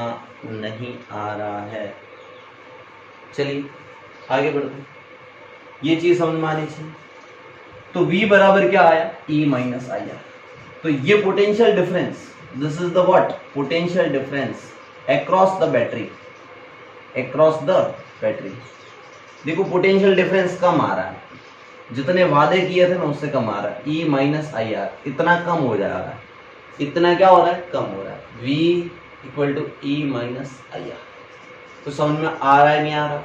A: नहीं आ रहा है। चलिए आगे बढ़ते, ये चीज समझ में आनी चाहिए। तो v बराबर क्या आया, e माइनस आई आर। तो ये potential difference, this is the what, potential difference across the battery, across the battery. देखो पोटेंशियल डिफरेंस कम आ रहा है, जितने वादे किए थे ना उससे कम आ रहा है, e माइनस आई आर इतना कम हो जा रहा है, इतना क्या हो रहा है, कम हो रहा है, v equal to e minus I R. तो समझ में आ रहा है नहीं आ रहा,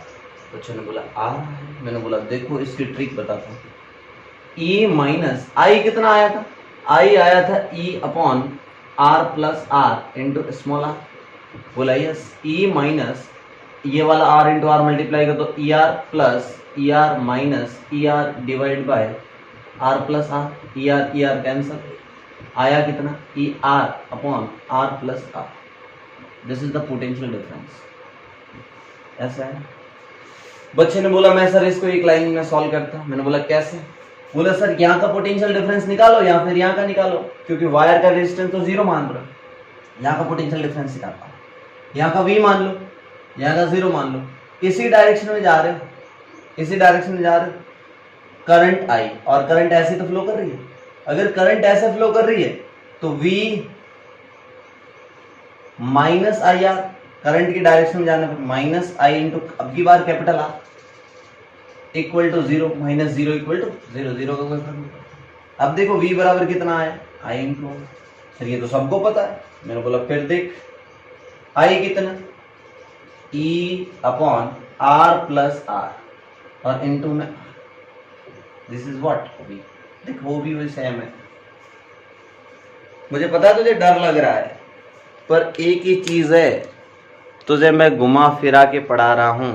A: बच्चों ने बोला आ रहा है, मैंने बोला देखो इसकी ट्रिक बताता हूँ। e माइनस आई कितना आया था, i आया था e upon r plus r into small r, बोला यस। e माइनस ये वाला r इंटू r मल्टीप्लाई कर तो e r plus E R minus E R divide by R plus R, E R cancel, आया कितना, E R upon R plus R. This is the potential difference, ऐसा है। बच्चे ने बोला मैं सर इसको एक लाइन में सॉल्व करता, मैंने बोला कैसे, बोला सर यहाँ का पोटेंशियल डिफरेंस निकालो या फिर यहाँ का निकालो, क्योंकि वायर का रेजिस्टेंस तो जीरो मान लो, यहाँ का पोटेंशियल डिफरेंस निकालता हूँ, यहाँ का v मान लो, यहाँ का जीरो मान लो, इसी डायरेक्शन में जा रहे हो, इसी डायरेक्शन में जा रहे हो, करंट आई, और करंट ऐसे तो फ्लो कर रही है, अगर करंट ऐसे फ्लो कर रही है तो v minus I R, current की डायरेक्शन में जाने पर माइनस आई इंटू अब की बार capital R equal to zero, minus zero equal to zero, zero का कोई फर्क नहीं। अब देखो v बराबर कितना आया, आई इंटू, फिर ये तो सबको पता है। मैंने बोला फिर देख, आई कितना, E upon R plus R और इनटू में दिस इज व्हाट V। देख वो भी वही सेम है। मुझे पता है तुझे डर लग रहा है, पर एक ही चीज है, तुझे मैं घुमा फिरा के पढ़ा रहा हूं,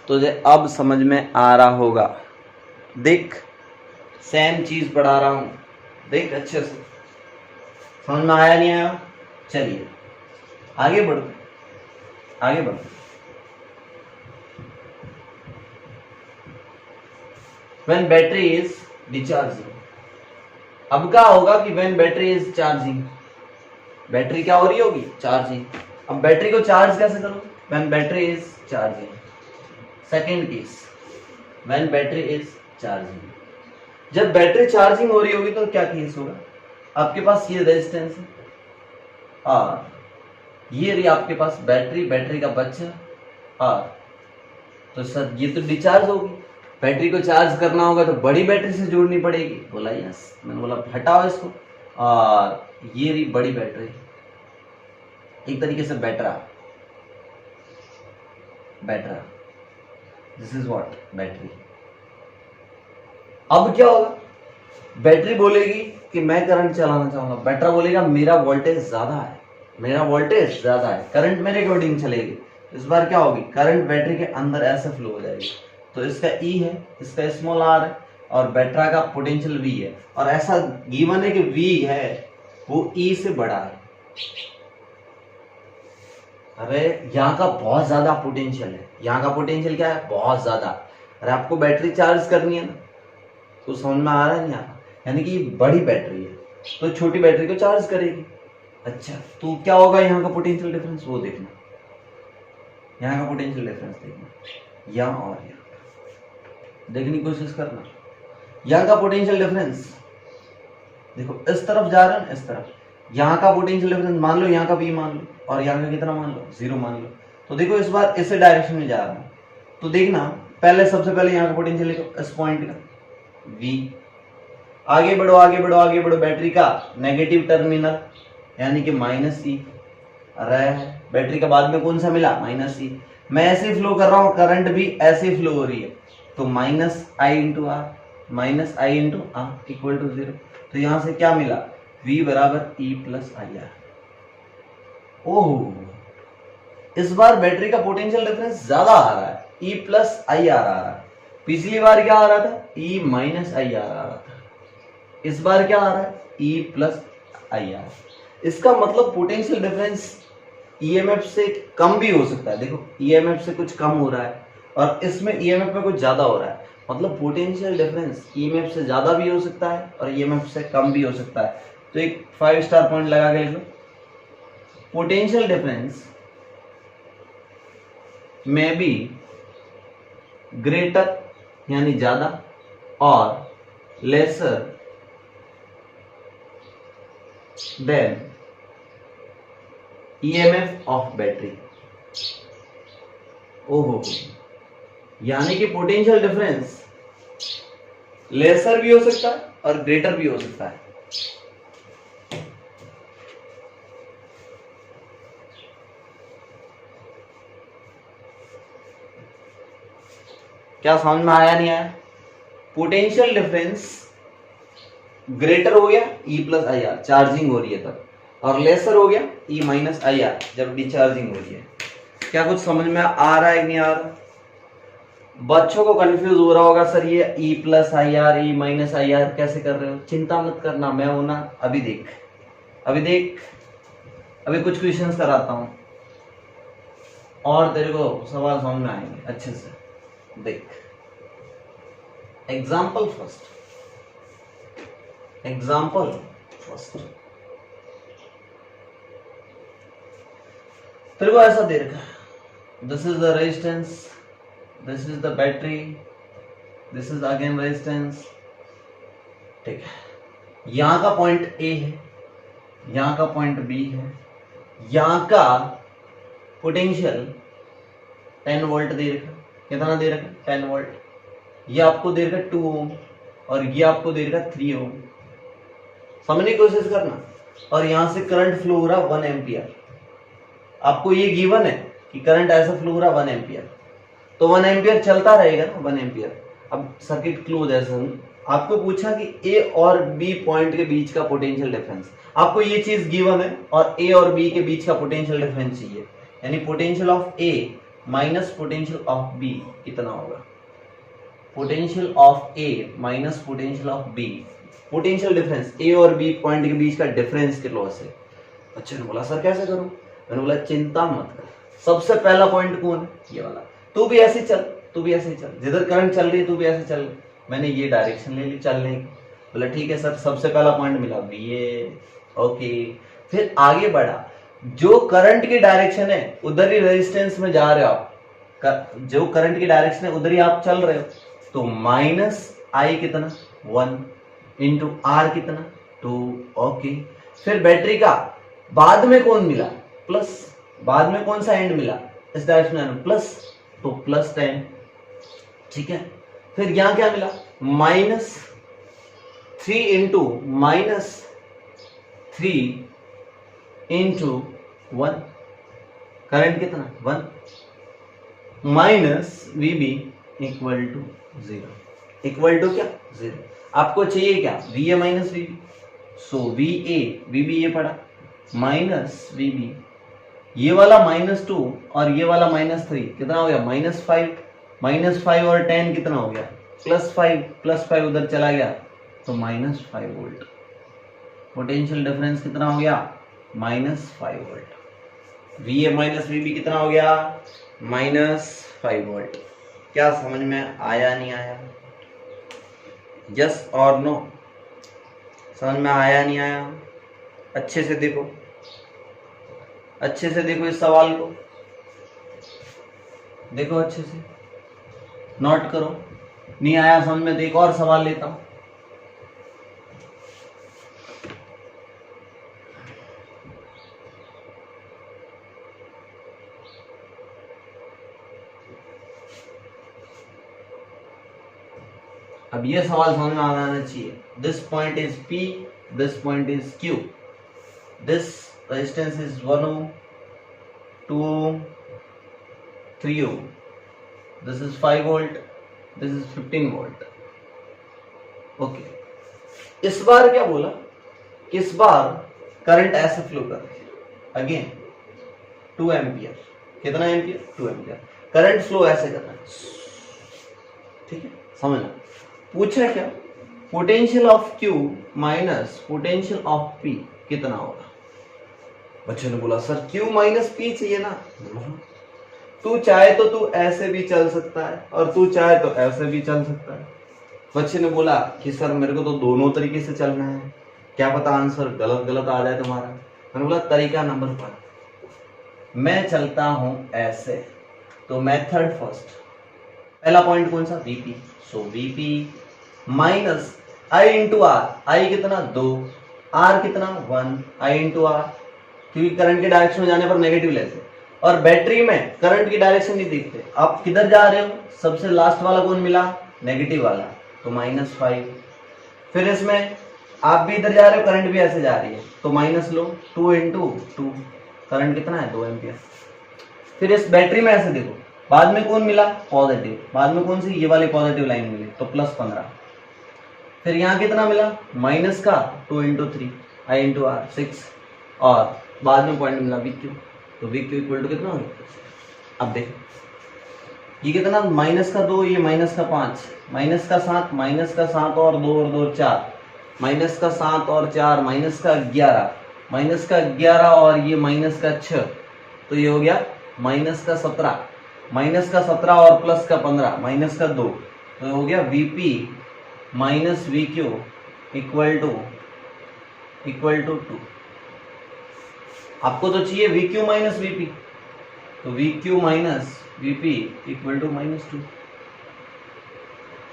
A: तुझे अब समझ में आ रहा होगा। देख सेम चीज पढ़ा रहा हूं, देख अच्छे से समझ में आया नहीं आया। चलिए आगे बढ़ो, आगे बढ़ो। When battery is डिचार्जिंग, अब क्या होगा कि when battery is charging, battery क्या हो रही होगी, चार्जिंग। अब बैटरी को चार्ज कैसे करो, when battery is charging. Second case, when battery is charging, जब बैटरी चार्जिंग हो रही होगी तो क्या केस होगा, आपके पास ये रेजिस्टेंस है और ये रही आपके पास बैटरी, बैटरी का बच्चा और तो सर ये तो डिस्चार्ज होगी। बैटरी को चार्ज करना होगा तो बड़ी बैटरी से जोड़नी पड़ेगी। बोला यस, मैंने बोला हटाओ इसको, और ये रही बड़ी बैटरी, एक तरीके से बैटरा, बैटरा, दिस इज व्हाट बैटरी। अब क्या होगा, बैटरी बोलेगी कि मैं करंट चलाना चाहूंगा, बैटरा बोलेगा मेरा वोल्टेज ज्यादा है, मेरा वोल्टेज ज्यादा है, करंट मेरे अकॉर्डिंग चलेगी। इस बार क्या होगी, करंट बैटरी के अंदर ऐसे फ्लो हो जाएगी। तो इसका E है, इसका स्मॉल r है और बैटरा का पोटेंशियल V है, और ऐसा गिवन है कि V है वो E से बड़ा है। अरे यहाँ का बहुत ज्यादा पोटेंशियल है, यहाँ का पोटेंशियल क्या है, बहुत ज्यादा। अरे आपको बैटरी चार्ज करनी है ना, तो समझ में आ रहा है नहीं आ रहा, यानी कि बड़ी बैटरी है तो छोटी बैटरी को चार्ज करेगी। अच्छा तो क्या होगा यहाँ का पोटेंशियल डिफरेंस, वो देखना, यहाँ का पोटेंशियल डिफरेंस देखना, यहाँ और यहाँ देखने की कोशिश करना। यहाँ का पोटेंशियल डिफरेंस देखो, इस तरफ जा रहा है ना, इस तरफ, यहाँ का पोटेंशियल डिफरेंस मान लो, यहाँ का भी मान लो और यहाँ का कितना मान लो, 0 मान लो। तो देखो इस बार इस डायरेक्शन में जा रहा है, तो देखना पहले सबसे पहले यहाँ का पोटेंशियल लिखो, इस पॉइंट का V। आगे बढ़ो आगे बढ़ो आगे बढ़ो, बैटरी का नेगेटिव टर्मिनल यानी कि -E रहा है, बैटरी का बाद में कौन सा मिला, -E। मैं ऐसे फ्लो कर रहा हूँ, करंट भी ऐसे फ्लो हो रही है, तो -I into R, -I into R equal to 0। तो यहां से क्या मिला, V बराबर E प्लस आई आर। ओह, इस बार बैटरी का पोटेंशियल डिफरेंस ज्यादा आ रहा है, E प्लस आई आर आ रहा है। पिछली बार क्या आ रहा था, E माइनस आई आर आ रहा था। इस बार क्या आ रहा है, E प्लस आई आर। इसका मतलब पोटेंशियल डिफरेंस EMF से कम भी हो सकता है। देखो EMF से कुछ कम हो रहा है और इसमें EMF में कुछ ज्यादा हो रहा है, मतलब पोटेंशियल डिफरेंस EMF से ज्यादा भी हो सकता है और EMF से कम भी हो सकता है। तो एक 5 स्टार पॉइंट लगा के लिख लो, पोटेंशियल डिफरेंस में बी ग्रेटर यानी ज्यादा और lesser than EMF of battery. ओहो, यानी कि पोटेंशियल डिफरेंस लेसर भी हो सकता है और ग्रेटर भी हो सकता है। क्या समझ में आया नहीं आया, पोटेंशियल डिफरेंस ग्रेटर हो गया E plus I are, charging हो रही है तब, और लेसर हो गया E माइनस आई आर जब डिचार्जिंग हो रही है। क्या कुछ समझ में आ रहा है कि नहीं आ रहा? बच्चों को कंफ्यूज हो रहा होगा, सर ये E plus I are E minus I are कैसे कर रहे हो? चिंता मत करना, मैं हूं ना। अभी देख अभी कुछ क्वेश्चंस कराता हूं और तेरे को सवाल समझ में आएंगे अच्छे से। देख एग्जाम्पल फर्स्ट तेरे को ऐसा दे रखा है, this is the resistance, this is the battery, this is again resistance, ठीक है। यहां का पॉइंट ए है, यहां का पॉइंट बी है, यहां का पोटेंशियल 10 वोल्ट दे रखा, कितना दे रखा 10 वोल्ट, ये आपको दे रखा 2 ओम और ये आपको दे रखा 3 ओम। समझने की कोशिश करना, और यहां से करंट फ्लो हो रहा 1 एम्पियर। आपको ये गिवन है कि करंट ऐसा फ्लो हो रहा 1 एम्पियर, तो 1 एम्पियर चलता रहेगा ना 1 एम्पियर। अब सर्किट क्लोज है। आपको पूछा कि ए और बी पॉइंट के बीच का पोटेंशियल डिफरेंस, आपको ये चीज गिवन है और ए और बी के बीच का पोटेंशियल डिफरेंस चाहिए, यानी potential of A minus potential of B कितना होगा। Potential of A minus potential of B, potential difference A और बी पॉइंट के बीच का डिफरेंस के लॉस है। बच्चे ने बोला सर कैसे करूं, मैंने बोला चिंता मत कर, सबसे पहला पॉइंट कौन है, ये वाला। तू भी ऐसे चल, तू भी ऐसे चल, जिधर करंट चल रही है तू भी ऐसे चल। मैंने ये डायरेक्शन ले ली चलने की। बोला ठीक है सर, सबसे पहला पॉइंट मिला ये, ओके। फिर आगे बढ़ा, जो करंट की डायरेक्शन है उधर ही रेजिस्टेंस में जा रहे हो आप, जो करंट की डायरेक्शन है उधर ही आप चल रहे हो, तो माइनस आई कितना 1 इंटू आर कितना 2, ओके। फिर बैटरी का बाद में कौन मिला प्लस, बाद में कौन सा एंड मिला इस डायरेक्शन में प्लस, तो प्लस 10, ठीक है। फिर यहां क्या मिला minus 3 into minus 3 into 1, current कितना 1 minus VB equal to 0, equal to क्या 0। आपको चाहिए क्या V A minus VB, so V A VB ये पड़ा माइनस वीबी, ये वाला -2 और ये वाला -3 कितना हो गया -5, -5 और 10 कितना हो गया +5, +5 उधर चला गया तो -5 वोल्ट। पोटेंशियल डिफरेंस कितना हो गया -5 वोल्ट। वी ए माइनस वीबी कितना हो गया -5 वोल्ट। क्या समझ में आया नहीं आया, यस और नो, समझ में आया नहीं आया। अच्छे से देखो, अच्छे से देखो इस सवाल को, देखो अच्छे से, नोट करो। नहीं आया समझ में तो एक और सवाल लेता हूं। अब ये सवाल समझ में आना चाहिए। This point is P, this point is Q, this resistance is 1 ohm, 2 ohm, 3 ohm, this is 5 volt, this is 15 volt, okay. इस बार क्या बोला, इस बार करंट ऐसे फ्लो कर रही है, अगेन 2 एम्पियर, कितना एम्पियर 2 एम्पियर, करंट फ्लो ऐसे करना है, ठीक है समझना। पूछा क्या potential of Q minus potential of P कितना होगा। बच्चे ने बोला सर Q माइनस P चाहिए ना, तू चाहे तो तू ऐसे भी चल सकता है और तू चाहे तो ऐसे भी चल सकता है। बच्चे ने बोला कि सर मेरे को तो दोनों तरीके से चलना है, क्या पता आंसर गलत गलत आ जाए तुम्हारा। मैंने बोला तरीका नंबर 1, मैं चलता हूं ऐसे, तो मेथड फर्स्ट, पहला पॉइंट कौन सा Vp, so Vp minus I into R, I कितना 2, R कितना 1, I इंटू आर, क्योंकि करंट के डायरेक्शन में जाने पर नेगेटिव लेते, और बैटरी में करंट की डायरेक्शन नहीं देखते, आप किधर जा रहे हो, सबसे लास्ट वाला कौन मिला नेगेटिव वाला, तो -5। फिर इसमें आप भी इधर जा रहे हो, करंट भी ऐसे जा रही है, तो माइनस लो 2 इंटू 2, करंट कितना है 2 एम्पियर। फिर इस बैटरी में ऐसे देखो, बाद में कौन मिला पॉजिटिव, बाद में कौन सी ये वाली पॉजिटिव लाइन मिली, तो +15। फिर यहाँ कितना मिला माइनस का 2 इंटू 3 I इंटू आर 6, और बाद में पॉइंट मिला VQ, तो VQ इक्वल टू कितना हो गया। अब देखो ये कितना माइनस का 2, ये माइनस का 5, माइनस का 7, माइनस का 7 और 2 और 2 4, माइनस का 7 और 4, माइनस का 11, माइनस का 11 और ये माइनस का 6, तो ये हो गया माइनस का 17, माइनस का 17 और प्लस का 15, माइनस का 2, तो हो गया VP minus VQ equal to 2। आपको तो चाहिए VQ माइनस VP, तो VQ minus VP equal to -2।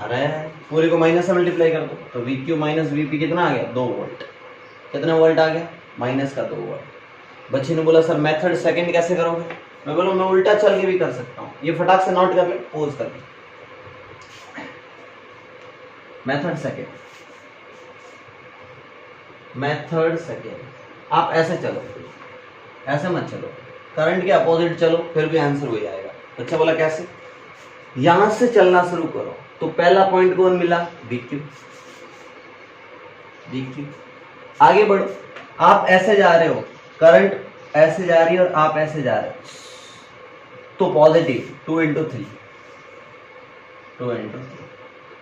A: अरे पूरे को माइनस से मल्टीप्लाई कर दो, तो VQ माइनस VP कितना आ गया 2 वोल्ट, कितना वोल्ट आ गया माइनस का 2 वोल्ट। बच्चे ने बोला सर मेथड सेकंड कैसे करोगे, मैं बोला मैं उल्टा चल के भी कर सकता हूँ, ये फटाक से नोट कर ले, पोज कर ले। मेथड सेकंड, आप ऐसे चलो, ऐसे मत चलो, करंट के अपोजिट चलो, फिर भी आंसर हो जाएगा। अच्छा बोला कैसे? यहां से चलना शुरू करो। तो पहला पॉइंट कौन मिला? VQ। VQ आगे बढ़ो, आप ऐसे जा रहे हो, करंट ऐसे जा रही है और आप ऐसे जा रहे हो, तो पॉजिटिव 2 इंटू 3, 2 इंटू 3।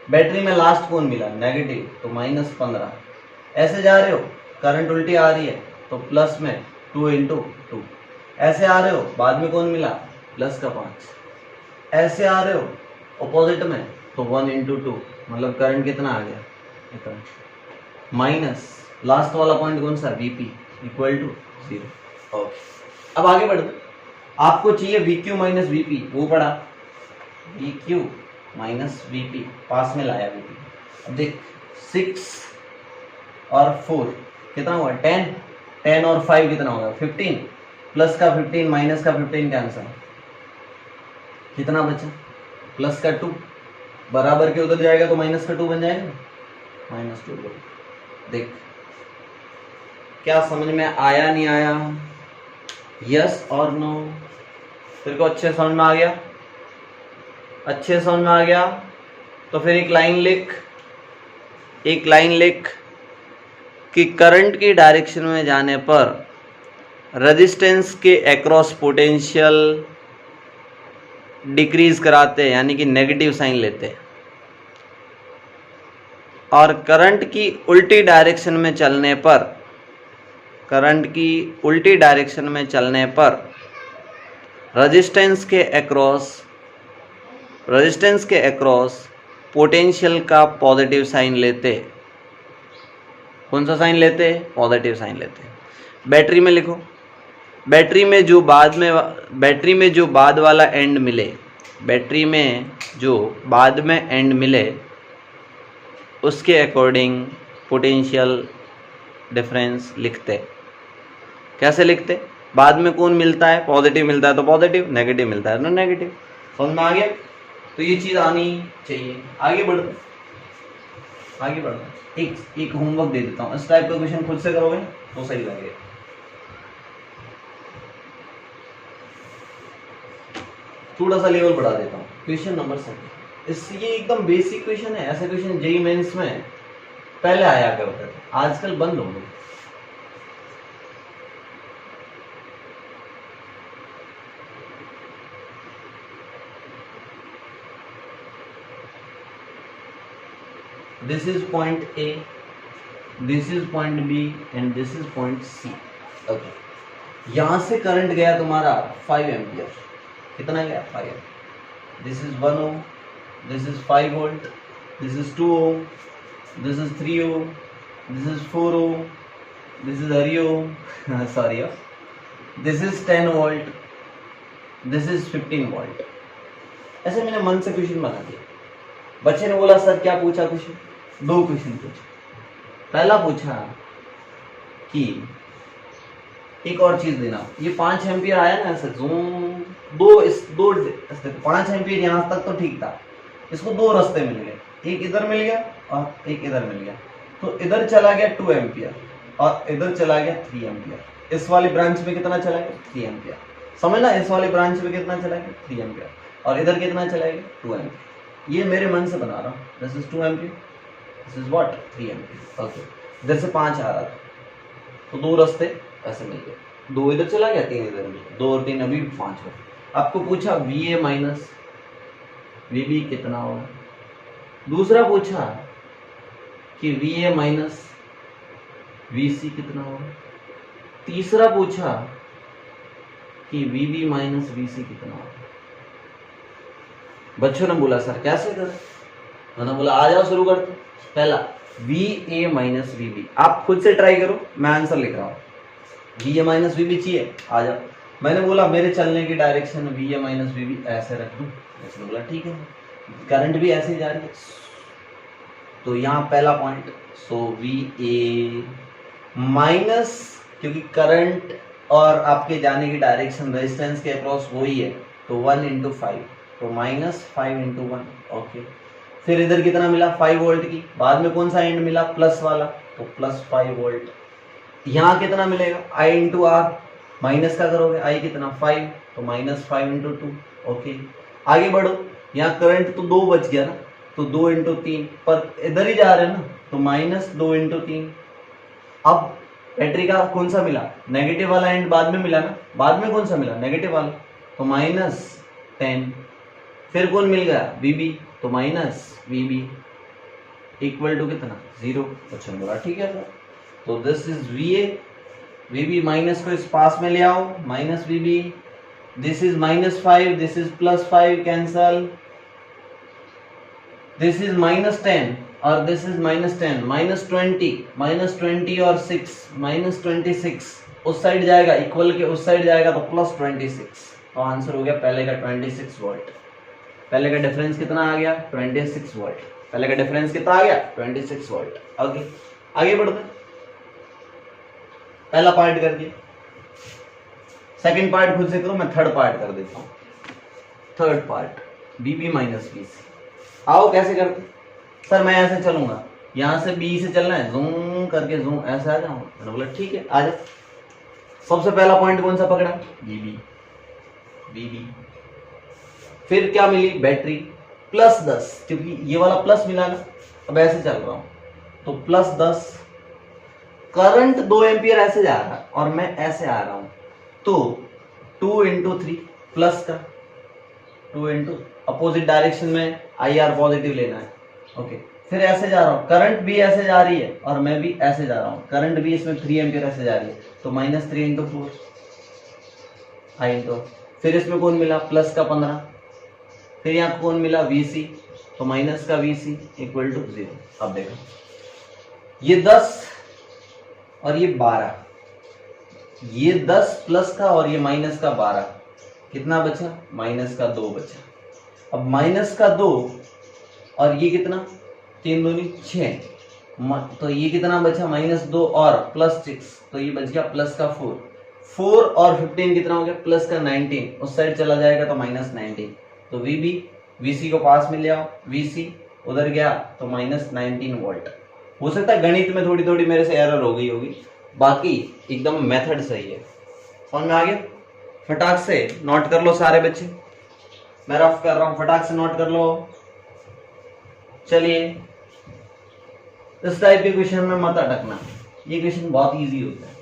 A: बैटरी में लास्ट कौन मिला? नेगेटिव, तो -15। ऐसे जा रहे हो, करंट उल्टी आ रही है, तो प्लस में 2 इंटू 2। ऐसे आ रहे हो, बाद में कौन मिला? प्लस का 5। ऐसे आ रहे हो ऑपोजिट में, तो 1 इंटू 2, मतलब करंट कितना आ गया? इतना। माइनस लास्ट वाला पॉइंट कौन सा? VP equal to 0। ओके, अब आगे बढ़ते, आपको चाहिए VQ माइनस VP, वो पढ़ा, VQ माइनस VP, पास में लाया VP। अब देख 6 और 4 कितना हुआ? 10। 10 और 5 कितना होगा? 15। प्लस का 15 माइनस का 15 कैंसल, कितना बचा? प्लस का 2, बराबर के उधर जाएगा तो माइनस का 2 बन जाएगा, -2। देख क्या समझ में आया नहीं आया? यस और नो? तेरे को अच्छे समझ में आ गया? अच्छे समझ में आ गया तो फिर एक लाइन लिख, एक लाइन लिख कि करंट की डायरेक्शन में जाने पर रेजिस्टेंस के अक्रॉस पोटेंशियल डिक्रीज कराते हैं, यानी कि नेगेटिव साइन लेते हैं, और करंट की उल्टी डायरेक्शन में चलने पर, करंट की उल्टी डायरेक्शन में चलने पर रेजिस्टेंस के अक्रॉस पोटेंशियल का पॉजिटिव साइन लेते। कौन सा साइन लेते? पॉजिटिव साइन लेते। बैटरी में लिखो, बैटरी में जो बाद वाला एंड मिले, बैटरी में जो बाद में एंड मिले, उसके अकॉर्डिंग पोटेंशियल डिफरेंस लिखते। कैसे लिखते? बाद में कौन मिलता है? पॉजिटिव मिलता है तो पॉजिटिव, नेगेटिव मिलता है तो नेगेटिव। समझ में आ गया? तो ये चीज आनी चाहिए। आगे बढ़ो, आगे बढ़ो। एक होमवर्क दे देता हूँ, इस टाइप का क्वेश्चन खुद से करोगे तो सही लगेगा। थोड़ा सा लेवल बढ़ा देता हूँ। क्वेश्चन नंबर 7, ये एकदम बेसिक क्वेश्चन है। ऐसे क्वेश्चन जेईई मेंस में पहले आया करते थे, आजकल बंद हो गए। This is point A, this is point B and this is point C. Okay. यहां से करंट गया तुम्हारा 5 एम्पियर। कितना गया? 5 ampere. This is 1 ohm, this is 5 volt, this is 2 ohm, this is 3 ohm, this is 4 ohm, this is 3 ohm, sorry, this is 10 volt, this is 15 volt. ऐसे मैंने मन से क्वेश्चन बना दिया। बच्चे ने बोला सर क्या पूछा? क्वेश्चन 2 क्वेश्चन पूछा। पहला पूछा कि एक और चीज देना, ये 5 एम्पियर आया ना ऐसे जूम, 5 एम्पियर यहां तक तो ठीक था, इसको 2 रास्ते मिल गए, एक इधर मिल गया और एक इधर मिल गया। तो इधर चला गया 2 एम्पियर और इधर चला गया 3 एम्पियर। इस वाली ब्रांच में कितना चला गया? 3 एम्पियर। समझना, इस वाली ब्रांच में कितना चला गया? 3 एम्पियर। और इधर कितना चला गया? 2 एम्पियर। ये मेरे मन से बना रहा हूँ। This is 2 ampere, this is what? 3 ampere. Okay, इधर से 5 आ रहा था तो 2 रास्ते ऐसे मिल गए, 2 इधर चला गया, 3 इधर मिल गया, 2 और 3 अभी 5 हो। आपको पूछा VA माइनस VB कितना होगा। दूसरा पूछा कि VA माइनस VC कितना होगा। तीसरा पूछा कि VB माइनस VC कितना होगा। बच्चों ने बोला सर कैसे करें? मैंने बोला आ जाओ शुरू करते। पहला VA माइनस VB, आप खुद से ट्राई करो, मैं आंसर लिख रहा हूँ। VA माइनस VB चाहिए, आ जाओ। मैंने बोला मेरे चलने की डायरेक्शन VA माइनस VB ऐसे रख दूं। उसने बोला ठीक है, करंट भी ऐसे ही जा रही है। तो यहाँ पहला पॉइंट, सो VA माइनस, क्योंकि करंट और आपके जाने की डायरेक्शन रेजिस्टेंस के अक्रॉस वही है, तो 1 इंटू 5, तो -5 इंटू 1। ओके, फिर इधर कितना मिला? 5 वोल्ट की। बाद में कौन सा एंड मिला? प्लस वाला, तो +5 वोल्ट। यहाँ कितना मिलेगा I इंटू आर, माइनस का करोगे I कितना 5, तो -5 इंटू 2। ओके आगे बढ़ो, यहाँ करंट तो 2 बच गया ना, तो 2 इंटू 3, पर इधर ही जा रहे हैं ना, तो -2 इंटू 3। अब बैटरी का कौन सा मिला, नेगेटिव वाला एंड बाद में मिला ना, बाद में कौन सा मिला, नेगेटिव वाला, तो -10। फिर कौन मिल गया, VB, तो -VB इक्वल टू कितना 0। क्वेश्चन बोला ठीक है सर, तो this is VA, VB minus को इस पास में ले आओ, -VB, this is -5, this is +5 cancel, this is -10 और दिस इज -10, -20 और 6, -26 उस साइड जाएगा, इक्वल के उस साइड जाएगा तो +26, तो आंसर हो गया पहले का 26 वोल्ट। पहले का डिफरेंस कितना आ गया, 26 वोल्ट। पहले का डिफरेंस कितना आ गया, 26 वोल्ट। ओके आगे बढ़ते, पहला पार्ट कर दिया, सेकंड पार्ट खुद से करो, मैं थर्ड पार्ट कर देता हूं। Third part BB minus BC, आओ कैसे करते, सर मैं ऐसे चलूंगा, यहां से B से चलना है, जूम करके जूम ऐसे आ जाऊंगा, मैंने बोला ठीक है आ जा। सबसे पहला पॉइंट कौन सा पकड़ा, BB, फिर क्या मिली, बैटरी +10, क्योंकि ये वाला प्लस मिला ना, अब ऐसे चल रहा हूं तो +10, करंट 2 एम्पियर ऐसे जा रहा है और मैं ऐसे आ रहा हूं, तो 2 इंटू 3 प्लस का, 2 इंटू अपोजिट डायरेक्शन में IR पॉजिटिव लेना है। ओके फिर ऐसे जा रहा हूं, करंट भी ऐसे जा रही है और मैं भी ऐसे जा रहा हूं, करंट भी इसमें 3 एम्पियर ऐसे जा रही है, तो -3 इंटू 4 I इंटू, फिर इसमें कौन मिला, प्लस का 15, फिर यहाँ कौन मिला, VC, तो माइनस का VC इक्वल टू 0। अब देखो ये 10 और ये 12, ये 10 प्लस का और ये माइनस का 12, कितना बचा, -2 बचा। अब -2 और ये कितना, 3 दूनी 6, तो ये कितना बचा, -2 और +6, तो ये बच गया +4, 4 और 15 कितना हो गया, +19, उस साइड चला जाएगा तो -19, तो VB, VC को पास में ले आओ, VC उधर गया तो -19 वोल्ट। हो सकता है गणित में थोड़ी थोड़ी मेरे से एरर हो गई होगी, बाकी एकदम मेथड सही है। समझ में आ गया, फटाक से नोट कर लो सारे बच्चे, मैं रफ कर रहा हूं, फटाक से नोट कर लो। चलिए इस टाइप के क्वेश्चन में मत अटकना, ये क्वेश्चन बहुत इजी होता है।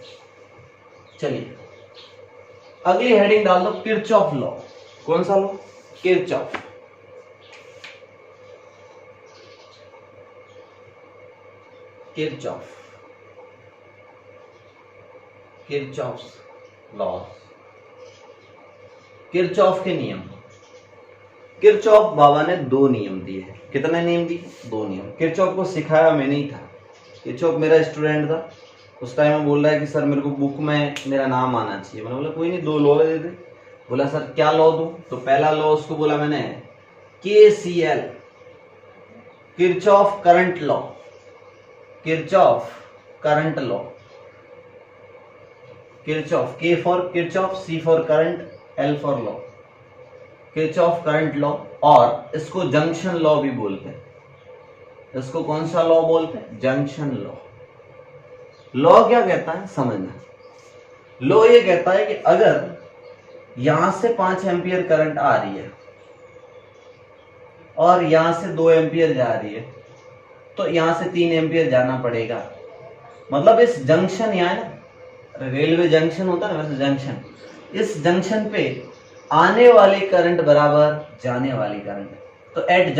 A: चलिए अगली हेडिंग डाल दो, किरचॉफ लॉ। कौन सा law, Kirchhoff, Kirchhoff, Kirchhoff law, Kirchhoff के नियम। किरचॉफ बाबा ने 2 नियम दिए। कितने नियम दिए, 2 नियम। किरचॉफ को सिखाया मैंने ही था, किरचॉफ मेरा स्टूडेंट था, उस टाइम में बोल रहा है कि सर मेरे को बुक में मेरा नाम आना चाहिए। मैंने बोला कोई नहीं, 2 लॉ दे दे। बोला सर क्या लॉ दूं, तो पहला लॉ उसको बोला मैंने KCL, Kirchhoff current law, Kirchhoff current law, Kirchhoff, K for Kirchhoff, C for current, L for law, Kirchhoff current law. और इसको जंक्शन लॉ भी बोलते हैं। इसको कौन सा लॉ बोलते हैं, जंक्शन लॉ। लॉ क्या कहता है समझना, लॉ ये कहता है कि अगर यहां से 5 एम्पियर करंट आ रही है और यहां से 2 एम्पियर जा रही है, तो यहां से 3 एम्पियर जाना पड़ेगा। मतलब इस जंक्शन, यहाँ ना रेलवे जंक्शन होता है ना, वैसे जंक्शन, इस जंक्शन पे आने वाली करंट बराबर जाने वाली करंट। तो at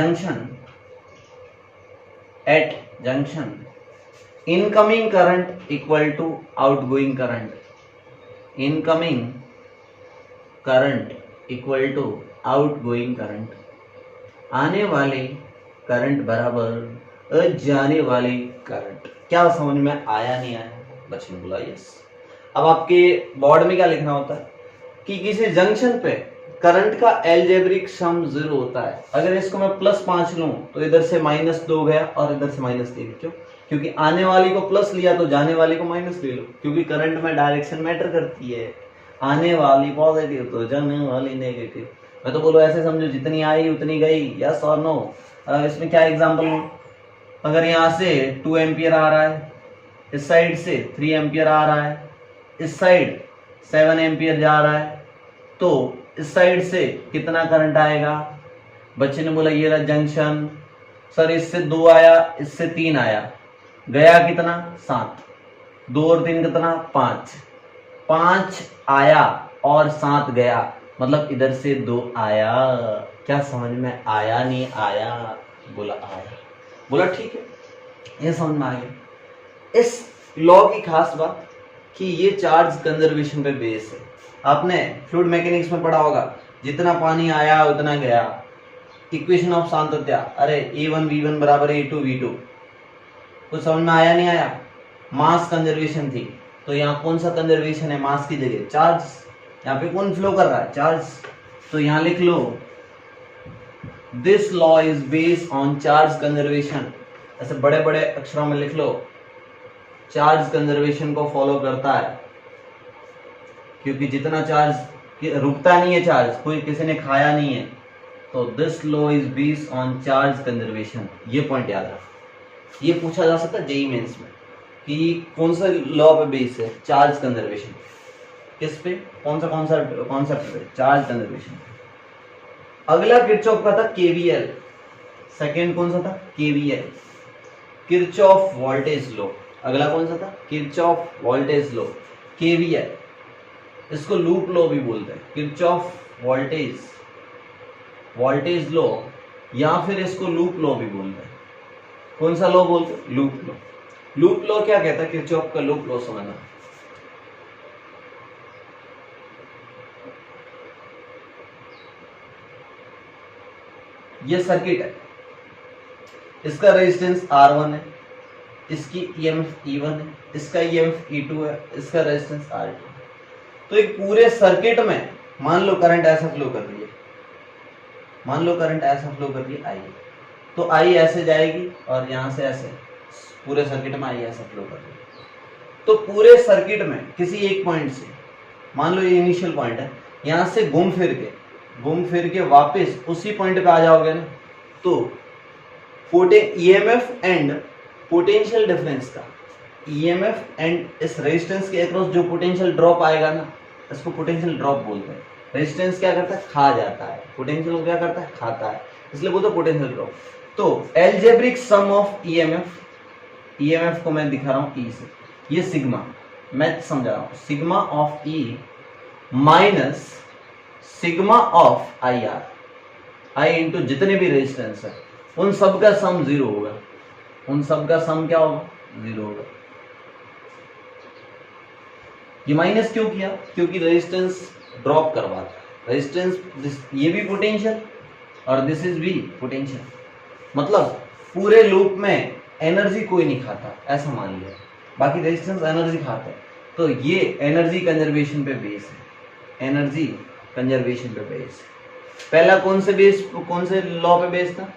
A: junction incoming current equal to outgoing current, incoming current equal to outgoing current, आने वाले करंट बराबर जाने वाले करंट। क्या समझ में आया नहीं आया, बच्चे ने बोला यस। अब आपके बोर्ड में क्या लिखना होता है कि किसी जंक्शन पे करंट का एलजेब्रिक सम 0 होता है। अगर इसको मैं +5 लूं तो इधर से -2 गया और इधर से -3। क्यों, क्योंकि आने वाली को प्लस लिया तो जाने वाली को माइनस ले लो, क्योंकि करंट में डायरेक्शन मैटर करती है। आने वाली पॉजिटिव तो जाने वाली नेगेटिव। मैं तो बोलो ऐसे समझो, जितनी आई उतनी गई, यस और नो। इसमें क्या एग्जांपल लूं, अगर यहाँ से 2 एम्पियर आ रहा है इस साइड से 3 एम्पियर आ रहा है, इस साइड 7 एम्पियर जा रहा है, तो इस साइड से कितना करंट आएगा? बच्चे ने बोला ये रहा जंक्शन, सर इससे 2 आया, इससे 3 आया, गया कितना? 7, 2 और 3 कितना? 5, 5 आया और 7 गया, मतलब इधर से 2 आया। क्या समझ में आया? नहीं आया? बोला आया। बोला ठीक है, ये समझ में आ गया। इस लॉ की खास बात कि ये चार्ज कंजर्वेशन पे बेस है। आपने फ्लूइड मैकेनिक्स में पढ़ा होगा, जितना पानी आया उतना गया। इक्वेशन ऑफ सांतत्य, अरे A1V1 बराबर A2V2, कुछ समझ में आया? नहीं आया? मास कंजर्वेशन थी, तो यहाँ कौन सा कंजर्वेशन है? मास की जगह चार्ज। यहाँ पे कौन फ्लो कर रहा है? चार्ज। तो यहाँ लिख लो this law is based on charge conservation. ऐसे बड़े बड़े अक्षरों में लिख लो, चार्ज कंजर्वेशन को फॉलो करता है, क्योंकि जितना चार्ज रुकता नहीं है, चार्ज कोई किसी ने खाया नहीं है, तो this law is based on charge conservation. ये पॉइंट याद रखो, ये पूछा जा सकता है जेईई मेंस में कि कौन सा लॉ पे बेस है? Charge conservation. किस पे? कौन सा कॉन्सेप्ट पे? Charge conservation. अगला किरचॉफ का था केवीएल। सेकंड कौन सा था? KVL, Kirchhoff voltage law. अगला कौन सा था? Kirchhoff voltage law. केवीएल, इसको लूप लॉ भी बोलते हैं, किरचॉफ वोल्टेज लॉ, या फिर इसको लूप लॉ भी बोलते हैं। कौन सा लॉ बोलते हैं? Loop law. लूप लॉ क्या कहता है? किरचॉफ का लूप लॉ समझना। ये सर्किट है, इसका रेजिस्टेंस R1 है, इसकी EMF E1 है, इसका EMF E2 है, इसका रेजिस्टेंस R2। तो एक पूरे सर्किट में मान लो करंट ऐसा फ्लो कर रही है, मान लो करंट ऐसा फ्लो कर रही है I, तो I ऐसे जाएगी और यहां से ऐसे, पूरे सर्किट में I ऐसा फ्लो कर रही है। तो पूरे सर्किट में किसी एक पॉइंट से, मान लो ये इनिशियल पॉइंट है, यहां से घूम फिर के वापस उसी पॉइंट पे आ जाओगे ना, तो ईएमएफ एंड पोटेंशियल डिफरेंस का, ईएमएफ एंड इस रेजिस्टेंस के अक्रॉस जो पोटेंशियल ड्रॉप आएगा ना, इसको पोटेंशियल ड्रॉप बोलते हैं। रेजिस्टेंस क्या करता है? खा जाता है। पोटेंशियल को क्या करता है? खाता है, इसलिए बोलते हैं पोटेंशियल ड्रॉप। तो एल्जेब्रिक सम ऑफ ईएमएफ को मैं दिखा रहा हूं E से, ये सिग्मा, मैं समझा रहा हूं, sigma of E minus sigma of I into जितने भी रेजिस्टेंस है, उन सब का सम 0 होगा। उन सब का सम क्या होगा? 0 होगा। ये माइनस क्यों किया? क्योंकि रेजिस्टेंस ड्रॉप करवाता है। रेजिस्टेंस, ये भी पोटेंशियल और दिस इज भी पोटेंशियल, मतलब पूरे लूप में एनर्जी कोई नहीं खाता, ऐसा मान लिया। बाकी रेजिस्टेंस एनर्जी खाता है, तो ये एनर्जी कंजर्वेशन पे बेस है। एनर्जी कंजर्वेशन पे बेस। पहला कौन से लॉ पे बेस था?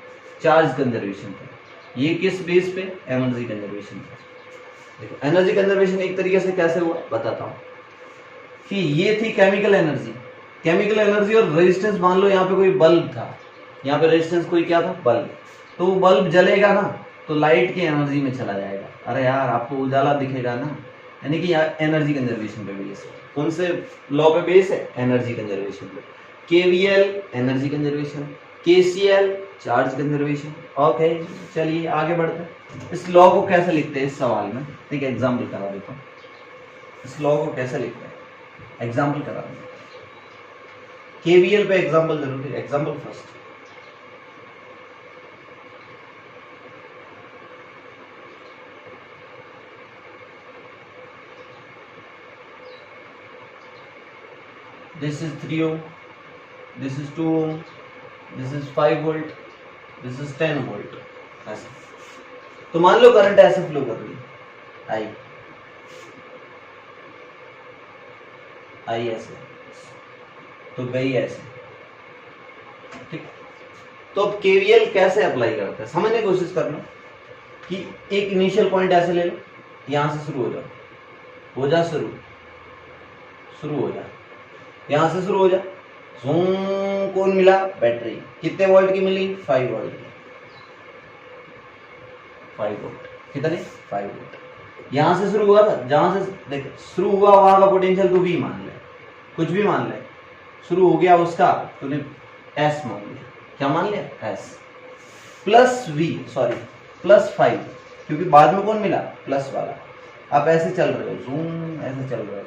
A: चार्ज कंजर्वेशन पे। ये किस बेस पे? एनर्जी कंजर्वेशन पे। देखो एनर्जी कंजर्वेशन एक तरीके से कैसे हुआ बताता हूं, कि ये थी केमिकल एनर्जी और रेजिस्टेंस। मान लो यहाँ पे कोई बल्ब था, यहाँ पे रेजिस्टेंस कोई क्या था? बल्ब। तो वो बल्ब जलेगा ना, तो लाइट की एनर्जी में चला जाएगा। अरे यार आपको उजाला दिखेगा ना, यानी कि यहाँ एनर्जी कंजर्वेशन पे बेस है। कौन से लॉ पे बेस है? एनर्जी कंजर्वेशन पे। KVL energy conservation, KCL charge conservation. Okay चलिए आगे बढ़ते हैं। इस लॉ को कैसे लिखते हैं इस सवाल में? ठीक है, एग्जाम्पल करा देता हूँ। इस लॉ को कैसे लिखते हैं? एग्जाम्पल करा देता हूँ। केवीएल पे एग्जाम्पल जरूरी है। Example first, this is 3 ohm, this is 2 ohm, this is 5 volt, this is 10 volt। ऐसे तो मान लो करंट ऐसे फ्लो कर रही है, आई ऐसे, तो गई ऐसे। ठीक, तो अब केवीएल कैसे अप्लाई करते हैं समझने की कोशिश करना, कि एक इनिशियल पॉइंट ऐसे ले लो, यहां से शुरू हो जा, शुरू हो जा, यहां से शुरू हो जा। कौन मिला? बैटरी। कितने वोल्ट की मिली? 5 वोल्ट की। 5 वोल्ट। कितने? 5 वोल्ट। यहां से शुरू हुआ था, जहां से देख शुरू हुआ वहां का पोटेंशियल तू V मान ले, कुछ भी मान ले, शुरू हो गया उसका तूने S मान लिया, क्या मान लिया S plus V sorry plus 5, क्योंकि बाद में कौन मिला प्लस वाला। आप ऐसे चल रहे हो जूम, ऐसे चल रहे हो,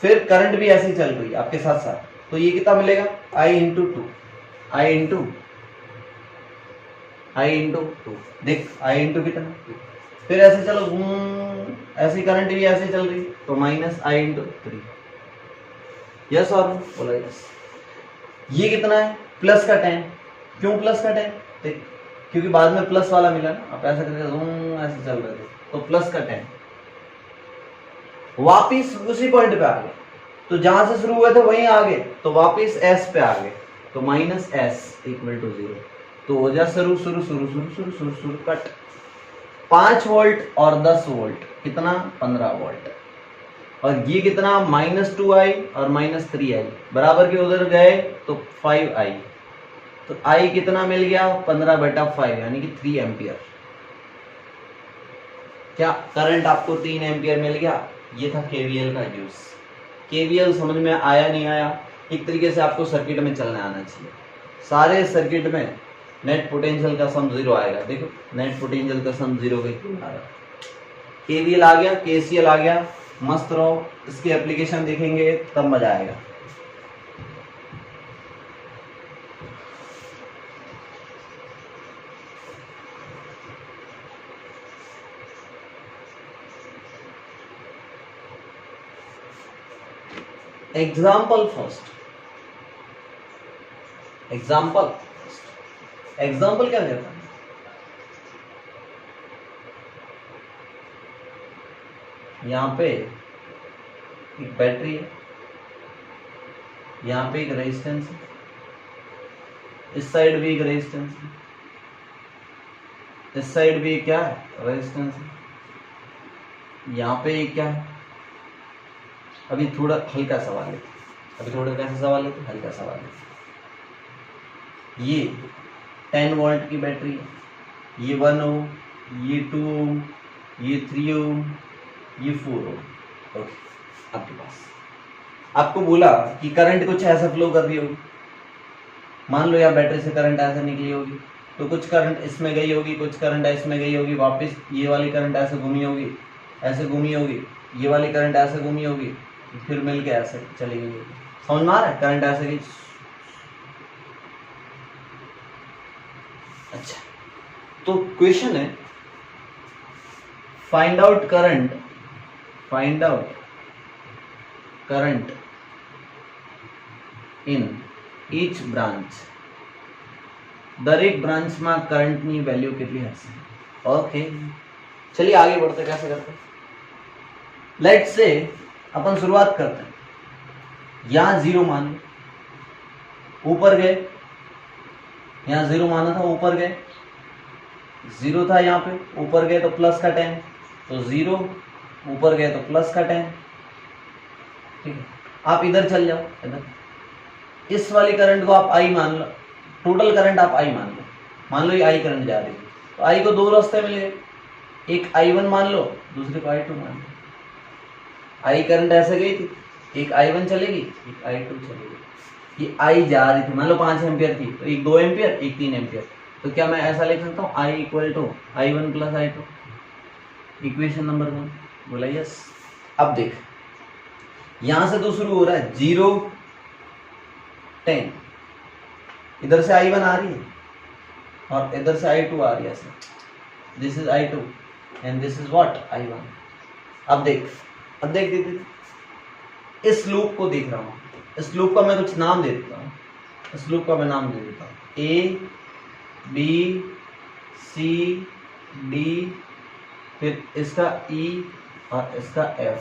A: फिर करंट भी ऐसे ही चल रही है आपके साथ साथ, तो ये कितना मिलेगा I into two, I into two, देख I इंटू कितना, फिर ऐसे चलो ऐसी करंट भी ऐसे चल रही, तो माइनस I इंटू 3। यस और बोला यस। ये कितना है प्लस का 10, क्यों प्लस का 10, देख क्योंकि बाद में प्लस वाला मिला ना, आप ऐसा करके ऐसे चल रहे थे तो प्लस का 10, वापिस उसी पॉइंट पे आ गए, तो जहां से शुरू हुए थे वहीं आ गए, तो वापिस S पे आ गए, तो माइनस S इक्वल टू 0, तो हो जा शुरू शुरू शुरू शुरू शुरू शुरू शुरू कट। 5 वोल्ट और 10 वोल्ट कितना 15 वोल्ट, और ये कितना -2i और -3i बराबर के उधर गए तो 5i, तो i कितना मिल गया 15/5 यानी कि 3 एम्पियर। क्या करंट आपको 3 एम्पियर मिल गया। ये था केवीएल का यूज। केवीएल समझ में आया नहीं आया, एक तरीके से आपको सर्किट में चलने आना चाहिए। सारे सर्किट में नेट पोटेंशियल का सम 0 आएगा, देखो नेट पोटेंशियल का सम 0 आ रहा। केवीएल आ गया, केसीएल आ गया, मस्त रहो, इसकी एप्लीकेशन देखेंगे तब मजा आएगा। एग्जाम्पल फर्स्ट, एग्जाम्पल क्या कहता है, यहां पे एक बैटरी है, यहां पे एक रेजिस्टेंस है, इस साइड भी एक रेजिस्टेंस है, इस साइड भी क्या है रेजिस्टेंस है, यहां पे एक क्या है। अभी थोड़ा हल्का सवाल है, अभी थोड़ा कैसा सवाल है, हल्का सवाल है। ये 10 वोल्ट की बैटरी है, ये 1 ओम, ये 2 ओम, ये 3 ओम, ये 4 ओम। ओके, आपके पास आपको बोला कि करंट कुछ ऐसा फ्लो कर रही होगी, मान लो यार बैटरी से करंट ऐसे निकली होगी, तो कुछ करंट इसमें गई होगी, कुछ करंट इसमें गई होगी, वापस ये वाली करंट ऐसे घूमी होगी, ऐसे घूमी होगी, ये वाली करंट ऐसे घूमी होगी, फिर मिलके ऐसे चली गई होगी। समझ में आ रहा है, करंट ऐसे गई। अच्छा, तो क्वेश्चन है find out current in each branch, દરેક બ્રાન્ચમાં કરંટની વેલ્યુ કેટલી હશે। ओके, चलिए आगे बढ़ते, कैसे करते हैं। लेट्स से अपन शुरुआत करते हैं, यहां 0 मान लो, ऊपर गए, यहां 0 माना था, ऊपर गए, 0 था यहाँ पे, ऊपर गए तो प्लस का 10, तो 0 ऊपर गए तो प्लस का 10। ठीक है, आप इधर चल जाओ, इधर इस वाली करंट को आप आई मान लो, टोटल करंट आप आई मान लो ये आई करंट जा रही है, तो आई को 2 रास्ते मिल गए, एक I1 मान लो, दूसरे को I2 मान लो। आई करंट ऐसे गई थी, एक I1 चलेगी, एक I2 चलेगी। ये आई जा रही थी, मान लो 5 एम्पियर थी, तो एक 2 एम्पियर, एक 3 एम्पियर, तो क्या मैं ऐसा लिख सकता हूँ I equal to I1 plus I2, equation number 1। बोला यस। अब देख यहां से तो शुरू हो रहा है 0 10, इधर से I1 आ रही है और इधर से I2 आ रही है, this is I2 and this is what I1। अब देख इस लूप को देख रहा हूं, इस लूप का मैं कुछ नाम दे देता हूं, इस लूप का मैं नाम दे देता हूं A B C D, फिर इसका E और इसका F।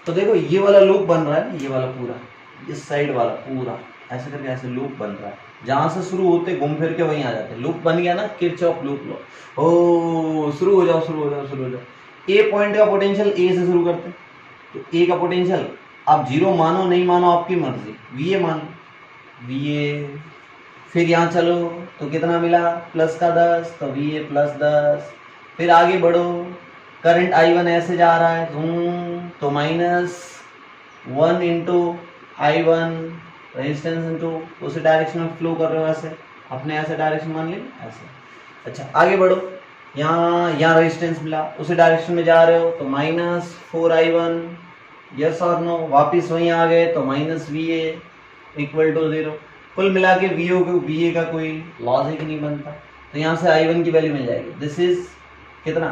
A: तो देखो ये वाला लूप बन रहा है, ये वाला पूरा, इस साइड वाला पूरा ऐसे करके ऐसे लूप बन रहा है, जहां से शुरू होते घूम फिर के वहीं आ जाते हैं। लूप बन गया ना, किरचॉफ लूप लो, ओ शुरू हो जाओ। ए पॉइंट का पोटेंशियल ए से शुरू करते हैं, तो ए का पोटेंशियल आप 0 मानो नहीं मानो आपकी मर्जी, VA मान लो, VA। फिर यहाँ चलो तो कितना मिला प्लस का 10, तो VA प्लस 10। फिर आगे बढ़ो करंट I1 ऐसे जा रहा है तो -1 इंटू I1 रेजिस्टेंस इंटू उसी डायरेक्शन में फ्लो कर रहे हो, ऐसे अपने ऐसे डायरेक्शन मान ली ऐसे। अच्छा आगे बढ़ो, यहाँ रेजिस्टेंस मिला, उसी डायरेक्शन में जा रहे हो तो -4I1, यस और नो, वापिस वहीं आ गए तो -VA इक्वल टू 0। कुल मिला के VA का कोई लॉजिक नहीं बनता, तो यहाँ से I1 की वैल्यू मिल जाएगी। दिस इज कितना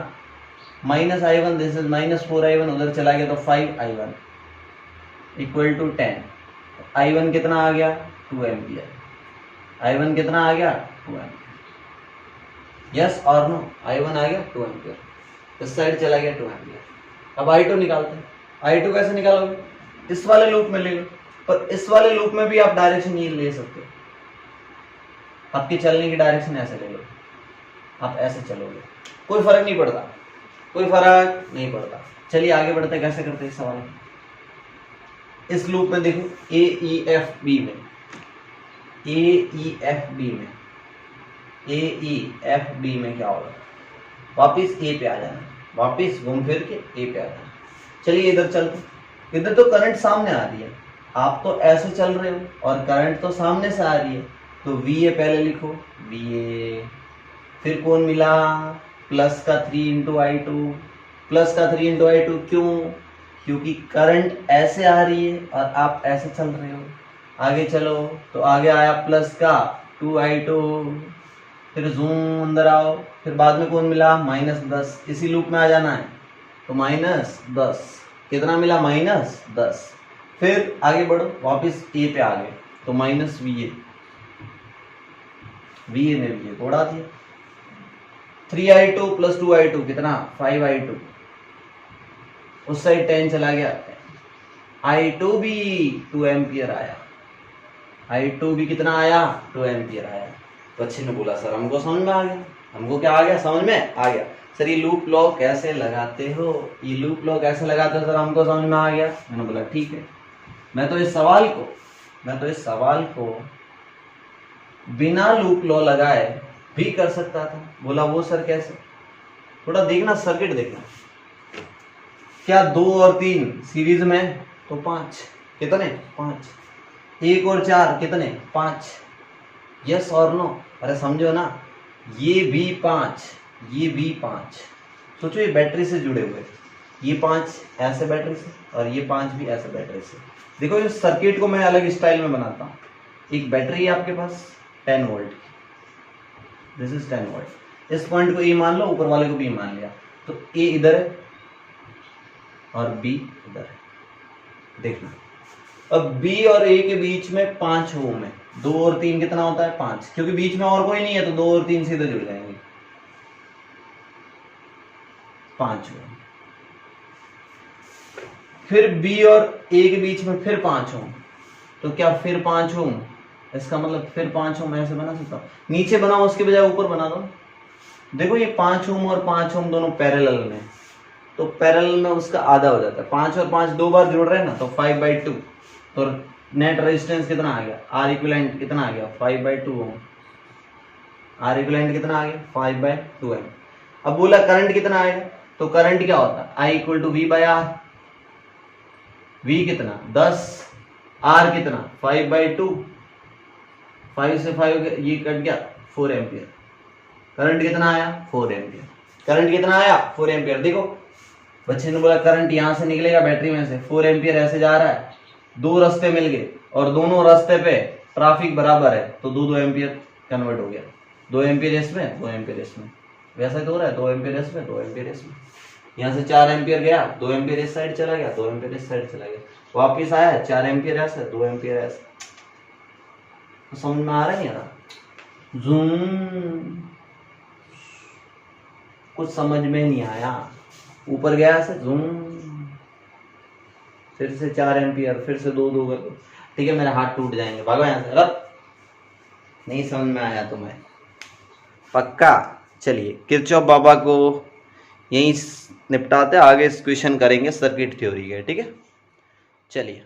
A: -I1, दिस इज -4I1, उधर चला गया तो 5I1 इक्वल टू 10। I1 कितना आ गया 2 एम्पियर। I1 कितना आ गया 2 एम्पियर। यस और नो, I1 आ गया 2 एम्पियर, इस साइड चला गया 2 एम्पियर। अब I2 निकालते हैं। I2 कैसे निकालोगे, इस वाले लूप में ले लो, पर इस वाले लूप में भी आप डायरेक्शन ये ले सकते हो, आपकी चलने की डायरेक्शन ऐसे ले लो, आप ऐसे चलोगे, कोई फर्क नहीं पड़ता, कोई फर्क नहीं पड़ता। चलिए आगे बढ़ते, कैसे करते हैं इस सवाल में। इस लूप में देखो AEFB में क्या होगा, वापिस A पे आ जाना, वापिस घूम फिर के A पे आ जाना। चलिए इधर चलते, इधर तो करंट सामने आ रही है, आप तो ऐसे चल रहे हो और करंट तो सामने से आ रही है, तो VA पहले लिखो, VA, फिर कौन मिला प्लस का 3 इंटू I2, प्लस का 3 इंटू I2, क्यों, क्योंकि करंट ऐसे आ रही है और आप ऐसे चल रहे हो। आगे चलो तो आगे आया प्लस का 2I2, फिर जूम अंदर आओ, फिर बाद में कौन मिला -10, इसी लूप में आ जाना है तो -10, कितना मिला -10। फिर आगे बढ़ो, वापस A पे आ गए तो -VA, VA ने VA को उड़ा दिया। 3I2 प्लस 2I2 कितना 5I2, उस साइड 10 चला गया, I2 भी 2 एम्पियर आया, I2 भी कितना आया 2 एम्पियर आया। बच्चे ने बोला सर हमको समझ में आ गया, हमको क्या आ गया, समझ में आ गया। सर ये लूप लॉ कैसे लगाते हो, ये लूप लॉ कैसे लगाते हो सर, हमको समझ में आ गया। मैंने बोला ठीक है, मैं तो इस सवाल को बिना लूप लॉ लगाए भी कर सकता था। बोला वो सर कैसे, थोड़ा देखना, सर्किट देखना, क्या 2 और 3 सीरीज में तो 5, कितने 5, 1 और 4 कितने 5, यस और नो, अरे समझो ना, ये भी 5, ये भी 5, सोचो ये बैटरी से जुड़े हुए, ये 5 ऐसे बैटरी से और ये 5 भी ऐसे बैटरी से। देखो इस सर्किट को मैं अलग स्टाइल में बनाता हूँ। एक बैटरी है आपके पास 10 वोल्ट की, दिस इज 10 वोल्ट, इस पॉइंट को ए मान लो, ऊपर वाले को बी मान लिया, तो ए इधर है और बी इधर है। देखना अब बी और ए के बीच में 5 ओम है, 2 और 3 कितना होता है 5, क्योंकि बीच में और कोई नहीं है तो 2 और 3 सीधे जुड़ जाएंगे, 5 ओम। फिर बी और ए के बीच में फिर 5 ओम, तो क्या फिर 5 ओम, इसका मतलब फिर 5 ओम ऐसे बना सकता हूं, नीचे बनाओ उसके बजाय ऊपर बना दो। देखो ये 5 ओम और 5 ओम दोनों पैरेलल में, तो पैरेलल में उसका आधा हो जाता है, 5 और 5 दो बार जुड़ रहे हैं ना, तो 5/2, तो नेट रेजिस्टेंस कितना आ गया, आर इक्विवेलेंट कितना आ गया 5/2 ओम, आर इक्विवेलेंट कितना आ गया 5/2 ओम। अब बोला करंट कितना आएगा, तो करंट क्या होता है I = V/R, V कितना 10, R कितना 5/2, 5 से 5 ये कट गया 4 एम्पियर, करंट कितना आया 4 एम्पियर, करंट कितना आया 4 एम्पियर। देखो बच्चे ने बोला करंट यहां से निकलेगा बैटरी में से, 4 एम्पियर ऐसे जा रहा है, 2 रास्ते मिल गए और दोनों रास्ते पे ट्रैफिक बराबर है, तो 2 एम्पियर कन्वर्ट हो गया, 2 एम्पियर इसमें 2 एम्पियर इसमें, वैसा तो हो रहा है 2 एम्पियर इसमें 2 एम्पियर इसमें, यहाँ से 4 एम्पियर गया, 2 एम्पियर इस साइड चला गया, 2 एम्पियर इस साइड चला गया, वापिस आया 4 एम्पियर ऐसे 2 एम्पियर ऐसे। तो समझ में आ रहा है यार, जूम कुछ समझ में नहीं आया, ऊपर गया से जूम, फिर से 4 एम्पियर, फिर से 2 कर, ठीक है मेरे हाथ टूट जाएंगे, भागो यहाँ से, रब नहीं समझ में आया तुम्हें पक्का। चलिए किरचॉफ बाबा को यहीं निपटाते, आगे इस क्वेश्चन करेंगे सर्किट थ्योरी के, ठीक है चलिए।